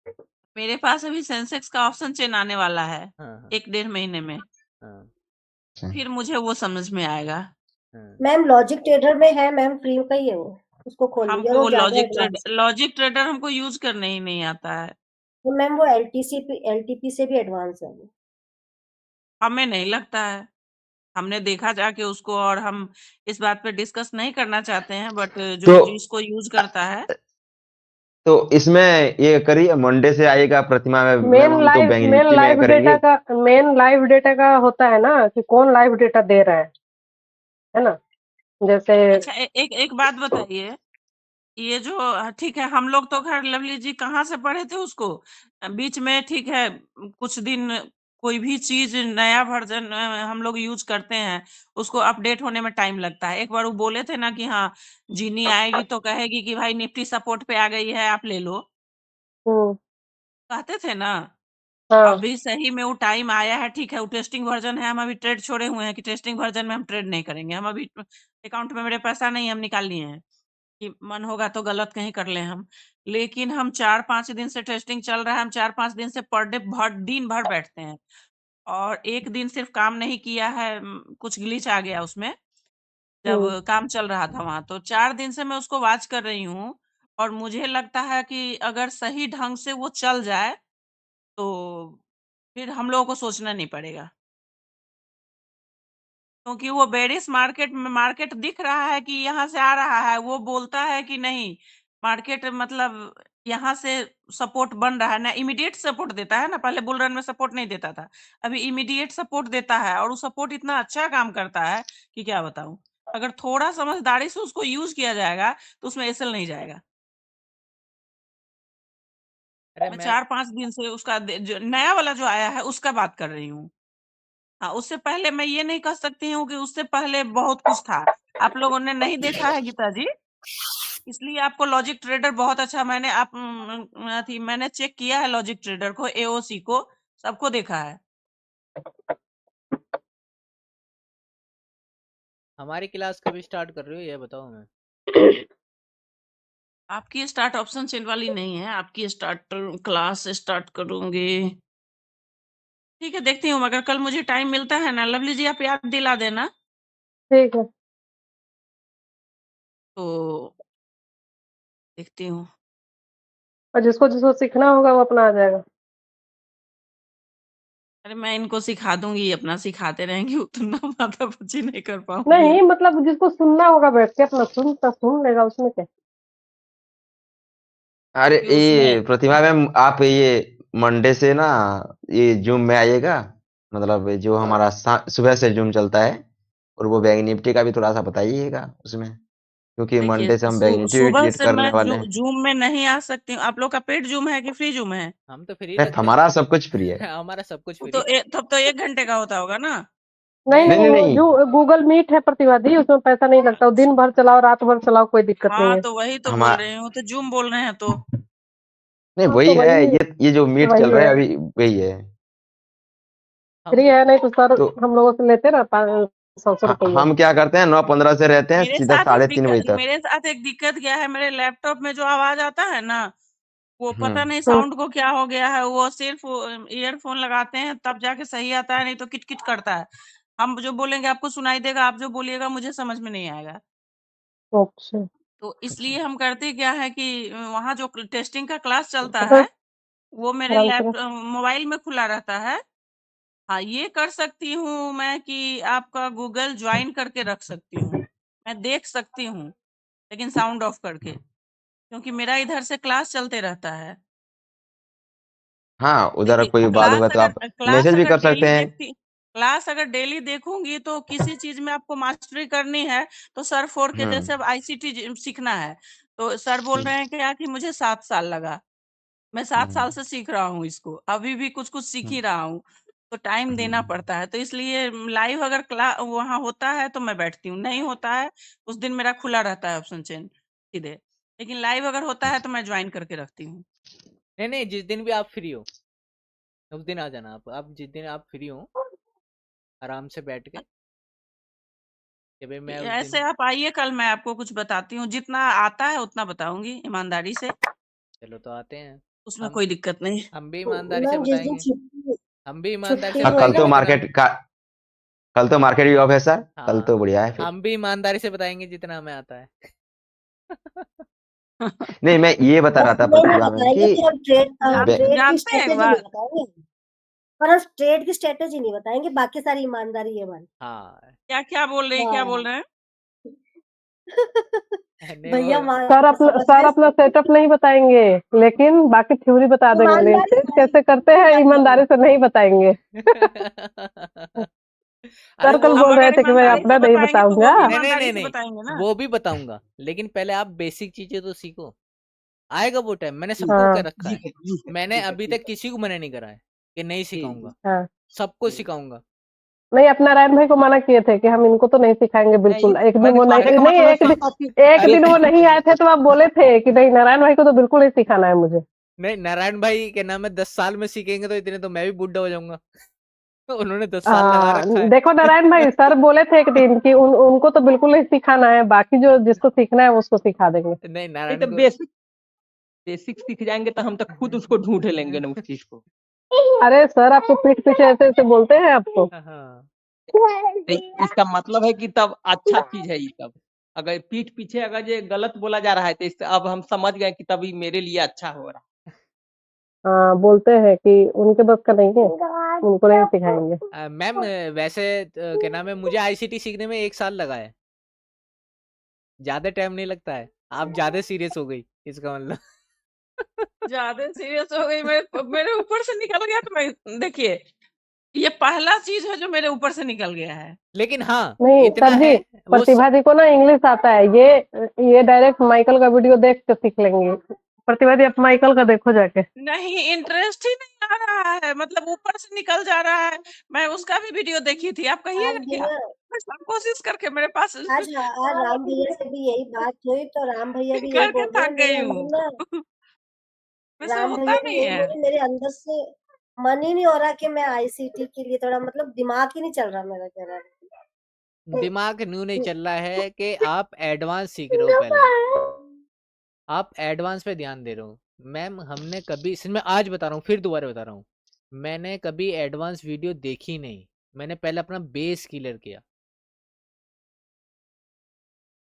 मेरे पास अभी सेंसेक्स का ऑप्शन चेन आने वाला है हाँ 1-1.5 महीने में, हाँ अच्छा। फिर मुझे वो समझ में आएगा। हाँ। मैम लॉजिक ट्रेडर में है मैम, फ्री का ही है वो, उसको खोल लीजिए, और हमको वो वो ज्यादा एडवांस है। लॉजिक ट्रेडर हमको यूज करने ही नहीं आता है। तो मैम वो एलटीपी से भी एडवांस है वो। हमें नहीं लगता है, हमने देखा जाके उसको, और हम इस बात पे डिस्कस नहीं करना चाहते हैं, बट जो तो जिसको यूज करता है तो इसमें ये करिए, मंडे से आएगा प्रतिमा मैम, मेन हम तो लाइव बैंक मेन निफ्टी में लाइव डेटा करेंगे। का मेन लाइव डेटा का होता है ना कि कौन लाइव डेटा दे रहा है ना। जैसे अच्छा एक बात बताइए, ये जो ठीक है, हम लोग तो खैर लवली जी कहाँ से पढ़े थे उसको, बीच में ठीक है, कुछ दिन कोई भी चीज नया वर्जन हम लोग यूज करते हैं, उसको अपडेट होने में टाइम लगता है। एक बार वो बोले थे ना कि हाँ जीनी आएगी तो कहेगी कि भाई निफ्टी सपोर्ट पे आ गई है, आप ले लो, हम्म, कहते थे ना। हाँ अभी सही में वो टाइम आया है, ठीक है, वो टेस्टिंग वर्जन है, हम अभी ट्रेड छोड़े हुए हैं कि टेस्टिंग वर्जन में हम ट्रेड नहीं करेंगे, हम अभी अकाउंट में मेरे पैसा नहीं है, हम निकाल लिए हैं कि मन होगा तो गलत कहीं कर लें हम। लेकिन हम 4-5 दिन से टेस्टिंग चल रहा है, हम 4-5 दिन से पर डे दिन भर बैठते हैं, और एक दिन सिर्फ काम नहीं किया है, कुछ ग्लिच आ गया उसमें, जब हम्म, काम चल रहा था वहां, तो 4 दिन से मैं उसको वॉच कर रही हूँ, और मुझे लगता है कि अगर सही ढंग से वो चल जाए तो फिर हम लोगों को सोचना नहीं पड़ेगा, क्योंकि वो बेरिश मार्केट में मार्केट दिख रहा है कि यहाँ से आ रहा है, वो बोलता है कि नहीं, मार्केट मतलब यहाँ से सपोर्ट बन रहा है ना, इमीडिएट सपोर्ट देता है ना, पहले बुल रन में सपोर्ट नहीं देता था, अभी इमीडिएट सपोर्ट देता है, और वो सपोर्ट इतना अच्छा काम करता है कि क्या बताऊं। अगर थोड़ा समझदारी से उसको यूज किया जाएगा तो उसमें एसएल नहीं जाएगा। अरे मैं मैं 4-5 दिन से उसका जो नया वाला जो आया है उसका बात कर रही हूँ। हाँ, उससे पहले मैं ये नहीं कह सकती हूँ कि उससे पहले बहुत कुछ था। आप लोगों ने नहीं देखा है गीता जी, इसलिए आपको लॉजिक ट्रेडर बहुत अच्छा, मैंने चेक किया है लॉजिक ट्रेडर को, एओसी को, सबको देखा है। हमारी क्लास कभी स्टार्ट कर रही हो ये बताओ मैं। आपकी स्टार्ट ऑप्शन चेन वाली नहीं है, आपकी स्टार्ट क्लास स्टार्ट करूंगी। ठीक है, देखती हूँ, अगर कल मुझे टाइम मिलता है ना, लवली जी आप याद दिला देना, ठीक है। तो देखती हूँ। और जिसको जिसको सीखना होगा वो अपना आ जाएगा। अरे मैं इनको सिखा दूंगी, अपना सिखाते रहेंगी, उतना माथा नहीं कर पाऊंगी। नहीं मतलब जिसको सुनना होगा बैठ के अपना सुन लेगा, उसमें क्या। अरे क्योंकि ये उसमें प्रतिभा मैम, आप ये मंडे से ना ये जूम में आइएगा, मतलब ये जो हमारा सुबह से जूम चलता है, और वो बैंक निफ्टी का भी थोड़ा सा बताइएगा उसमें, क्योंकि देखिए, मंडे से हम बैंक निफ्टी भी सुबह ट्रेड से मैं करने वाले हैं। जूम में नहीं आ सकती हूँ। आप लोग का पेड जूम है कि फ्री जूम है? हम तो फ्री नहीं, रखते हमारा सब कुछ फ्री है। हैं हमारा सब कुछ वो फ्री तो है। तब तो 1 घंटे का होता होगा ना? नहीं नहीं नहीं नहीं, नहीं वो नहीं, जो गूगल मीट है प्रतिवादी, उसमें पैसा नहीं लगता, वो दिन भर चलाओ रात भर चलाओ, कोई दिक्कत नहीं हाँ, है। तो वही तो बोल हमारा रही हूँ, तो जूम बोल रहे हैं तो। नहीं, हाँ वही तो है, वही ये जो मीट चल वही रहा है है। अभी, वही है। हम फ्री तो है, नहीं तो सर तो हम लोगों से लेते ना 500 रुपये। हम क्या करते हैं, 9:15 से रहते हैं सीधा 3:30 बजे तक। मेरे साथ एक दिक्कत क्या है, मेरे लैपटॉप में जो आवाज आता है ना, वो पता हम्म। नहीं साउंड को क्या हो गया है, वो सिर्फ ईयरफोन लगाते हैं तब जाके सही आता है, नहीं तो किट किट करता है। हम जो बोलेंगे आपको सुनाई देगा, आप जो बोलिएगा मुझे समझ में नहीं आएगा। अच्छा। तो इसलिए हम करते क्या है कि वहाँ जो टेस्टिंग का क्लास चलता अच्छा, है, वो मेरे आराम करो। मोबाइल में खुला रहता है। हाँ, ये कर सकती हूँ मैं कि आपका गूगल ज्वाइन करके रख सकती हूँ, मैं देख सकती हूँ, लेकिन साउंड ऑफ करके, क्योंकि मेरा इधर से क्लास चलते रहता है। हाँ, उधर देखिए, कोई बात हुआ तो आप मैसेज भी कर सकते हैं। क्लास अगर डेली देखूंगी तो किसी चीज में आपको मास्टरी करनी है, तो सर 4 के हम्म। जैसे अब आईसीटी सीखना है, तो सर बोल रहे हैं क्या कि मुझे 7 साल लगा, मैं 7 हम्म। साल से सीख रहा हूँ इसको, अभी भी कुछ कुछ सीख ही हम्म। रहा हूँ, तो टाइम देना हम्म। पड़ता है। तो इसलिए लाइव अगर क्लास वहाँ होता है तो मैं बैठती हूँ, नहीं होता है उस दिन मेरा खुला रहता है ऑप्शन चेन सीधे, लेकिन लाइव अगर होता है तो मैं ज्वाइन करके रखती हूँ। नहीं नहीं, जिस दिन भी आप फ्री हो उस दिन आ जाना। आप जिस दिन आप फ्री हो आराम से बैठ के कि भाई मैं उस ऐसे दिन। आप आइए कल, मैं आपको कुछ बताती हूँ, जितना आता है उतना बताऊंगी ईमानदारी से। चलो तो आते हैं। उसमें हम कोई दिक्कत नहीं। हम भी ईमानदारी से मैम जिस दिन बताएंगे, हम भी ईमानदारी छुट्टी से कल बताएंगे होगा तो जितना। मार्केट का कल तो मार्केट भी ऑफ है सर, कल तो हाँ, बढ़िया है फिर। हम भी ईमानदारी से बताएंगे जितना हमें आता है। नहीं, मैं ये बता रहा बस था ये नहीं प्रतिभा मैम बताएंगे कि कि हम ट्रेड बे- ट्रेड की जानते हैं एक स्ट्रेटेजी नहीं बात, बताएंगे, पर हम ट्रेड की स्ट्रेटेजी नहीं बताएंगे, बाकी सारी ईमानदारी है हमारी। हाँ, क्या क्या बोल रहे हैं, क्या बोल हाँ। रहे हैं? नहीं भैया सर समझ रहे अपना सेटअप नहीं बताएंगे, लेकिन बाकी थ्योरी बता देंगे। ईमानदारी ट्रेड से कैसे करते हैं बात ईमानदारी से नहीं बताएंगे। अरे सर कल वो अब बोल रहे अगर थे कि मैं ईमानदारी अपना से नहीं बताएंगे तो वो बताऊंगा। भी नहीं नहीं ईमानदारी नहीं से नहीं, बताएंगे ना। वो भी बताऊंगा, लेकिन पहले आप बेसिक चीजें तो सीखो। आएगा वो टाइम, मैंने सबको हाँ कर रखा है। ठीक है, ठीक है, मैंने ठीक है, अभी ठीक तक किसी को मना नहीं करा है कि नहीं ठीक सिखाऊंगा, हाँ सबको ठीक। सिखाऊंगा। नहीं, अपना नारायण भाई को मना किए थे कि हम इनको तो नहीं सिखाएंगे नहीं, बिल्कुल। एक दिन मैंने वो नहीं कहने का नहीं मतलब एक था दिन कि एक दिन वो बेसिक नहीं आए थे तो आप बोले थे कि नहीं नारायण भाई को तो बिल्कुल नहीं सिखाना है मुझे। नहीं, नारायण भाई के नाम है 10 साल में सीखेंगे तो इतने तो मैं भी बुढ़ा हो जाऊंगा। उन्होंने 10 साल लगा रखा है। देखो नारायण भाई सर बोले थे एक दिन कि उनको तो बिल्कुल नहीं सिखाना है, बाकी जो जिसको सीखना है उसको सिखा देंगे। नहीं, नहीं नारायण तो को बेसिक सीख जाएंगे तो हम तो खुद उसको ढूंढ लेंगे ना उस चीज को। अरे सर आपको पीठ पीछे ऐसे ऐसे बोलते हैं आपको। हाँ, तो इसका मतलब है कि तब अच्छा चीज है ये। तब अगर पीठ पीछे अगर ये गलत बोला जा रहा है तो इससे अब हम समझ गए कि तभी मेरे लिए अच्छा हो रहा है। हाँ बोलते हैं कि उनके बस का नहीं है, उनको नहीं सिखाएंगे। मैम वैसे क्या नाम है, मुझे आईसीटी सीखने में 1 साल लगा है, ज्यादा टाइम नहीं लगता है। आप ज्यादा सीरियस हो गई इसका मतलब। ज्यादा सीरियस हो गई, मेरे ऊपर से निकल गया। तो मैं देखिए, ये पहला चीज है जो मेरे ऊपर से निकल गया है। लेकिन हाँ, नहीं इतना सर है जी, वो प्रतिभा जी को ना इंग्लिश आता है। ये डायरेक्ट माइकल का वीडियो देख के सीख लेंगे। प्रतिभा जी आप माइकल का देखो जाके। नहीं, इंटरेस्ट ही नहीं आ रहा है, मतलब ऊपर से निकल जा रहा है। मैं उसका भी वीडियो देखी थी, आप आज कहिएगा क्या? भैया मैं सब कोशिश करके मेरे पास आज राम भैया से भी यही बात हुई, तो राम भैया भी यही करके बोल रहे हैं थक मेरे गई अंदर हूँ। ना। वैसे राम होता भैया भी नहीं यही है। बोले मेरे अंदर से मन ही नहीं हो रहा कि मैं आईसीटी के लिए थोड़ा, मतलब दिमाग ही नहीं चल रहा मेरा, कह रहा है। दिमाग न्यू नहीं चल रहा है कि आप एडवांस सीख रहे हो। पहले आप एडवांस पे ध्यान दे रहे हो। मैम हमने कभी, सिर्फ मैं आज बता रहा हूँ, फिर दोबारा बता रहा हूँ, मैंने कभी एडवांस वीडियो देखी नहीं। मैंने पहले अपना बेस क्लियर किया।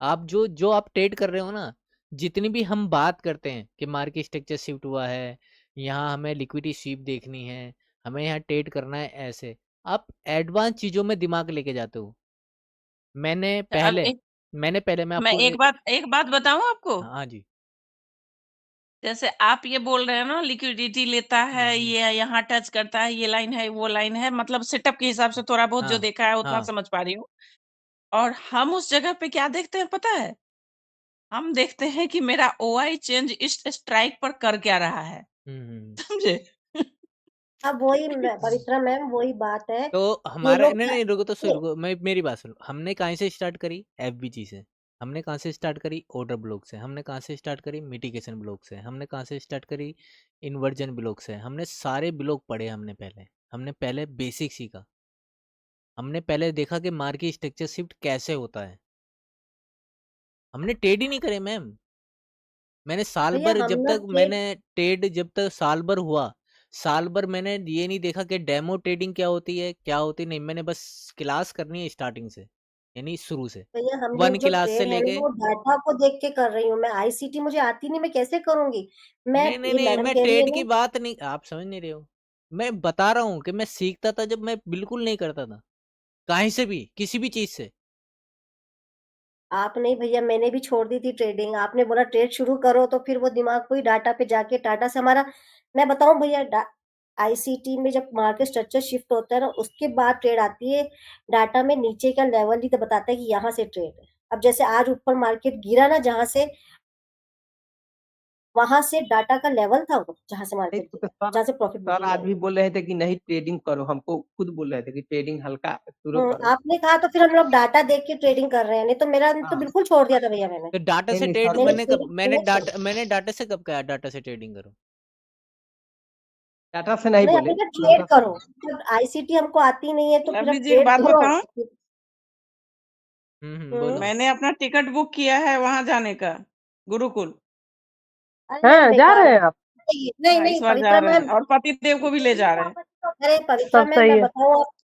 आप जो आप ट्रेड कर रहे हो ना, जितनी भी हम बात करते हैं कि मार्केट स्ट्रक्चर शिफ्ट हुआ है, यहाँ हमें लिक्विडिटी स्वीप देखनी है, हमें यहाँ ट्रेड करना है, ऐसे आप एडवांस चीजों में दिमाग लेके जाते हो। मैंने अब पहले मैं मैं आपको एक बात बताऊं आपको। हाँ जी। जैसे आप ये बोल रहे हैं ना, लिक्विडिटी लेता है, हम्म, ये यहाँ टच करता है, ये लाइन है, वो लाइन है, मतलब सेटअप के हिसाब से थोड़ा बहुत जो हाँ देखा है उतना हाँ। समझ पा रही हूँ। और हम उस जगह पे क्या देखते हैं पता है? हम देखते हैं कि मेरा ओआई चेंज इस स्ट्राइक पर कर क्या रहा है। हम्म। समझे? अब वही पवित्रा मैम वही बात है, तो ये हमारा लोग नहीं नहीं रुको, तो सही नहीं, रुको, मेरी बात सुनो। हमने कहाँ से स्टार्ट करी? एफबीजी से। हमने कहाँ से स्टार्ट करी? ऑर्डर ब्लॉक से। हमने कहाँ से स्टार्ट करी? मिटिगेशन ब्लॉक से। हमने कहाँ से स्टार्ट करी? इन्वर्जन ब्लॉक से। हमने सारे ब्लॉक पढ़े। हमने पहले बेसिक सीखा। हमने पहले देखा कि मार्केट स्ट्रक्चर शिफ्ट कैसे होता है। हमने ट्रेड ही नहीं करे मैम। मैंने साल भैया भर हम जब ना तक ट्रेड, मैंने ट्रेड, जब तक साल भर हुआ, साल भर मैंने ये नहीं देखा कि डेमो ट्रेडिंग क्या होती है, क्या होती नहीं। मैंने बस क्लास करनी है स्टार्टिंग से, यानी शुरू से, भैया हम 1 लोग जो क्लास से ट्रेड है ना लेके। वो डाटा को देख के कर रही हूँ मैं, आईसीटी मुझे आती नहीं, मैं कैसे करूंगी? मैं नहीं नहीं ये नहीं, मैडम मैं कह रही है ट्रेड की ना, बात नहीं, आप समझ नहीं रहे हो। मैं बता रहा हूँ कि मैं सीखता था जब मैं बिल्कुल नहीं करता था, कहीं से भी, किसी भी चीज से। आप नहीं भैया, मैंने भी छोड़ दी थी ट्रेडिंग। आपने बोला ट्रेड शुरू करो, तो फिर वो दिमाग को ही डाटा पे जाके, डाटा से हमारा, मैं बताऊं भैया, आईसीटी में जब मार्केट स्ट्रक्चर शिफ्ट होता है ना, उसके बाद ट्रेड आती है। डाटा में नीचे का लेवल ही तो बताता है कि यहाँ से ट्रेड है। अब जैसे आज ऊपर मार्केट गिरा ना, जहां से, वहां से डाटा का लेवल था वो, जहां से नहीं मार्केट तो गिरा, सर जहां से प्रॉफिट सर बुकिंग आज आई। भी बोल रहे थे कि नहीं ट्रेडिंग करो, हमको खुद बोल रहे थे कि ट्रेडिंग हल्का शुरू करो। आपने कहा तो फिर हम लोग डाटा देख के ट्रेडिंग कर रहे हैं, नहीं तो मेरा तो हाँ, बिल्कुल छोड़ दिया था भैया मैंने। तो डाटा नहीं से नहीं ट्रेड सर मैंने मैंने कब, ट्रेडिंग करना छोड़ मैंने डाटा से कब कहा डाटा से ट्रेडिंग करो? डाटा से नहीं नहीं, बोले, आपने कहा ट्रेड डाटा करो। जब आईसीटी हमको आती नहीं है तो फिर लवली अब जी एक ट्रेड बात करो। बताऊं, हम्म। बोलो। मैंने अपना टिकट बुक किया है वहां जाने का, गुरुकुल। अरे मैम हाँ जा बेकार रहे है। हैं आप? नहीं हाँ, नहीं इस बार जा पवित्रा रहे हैं मैम, और पति देव को भी ले जा रहे हैं। अरे पवित्रा सब मैम सही मैं है। बताऊँ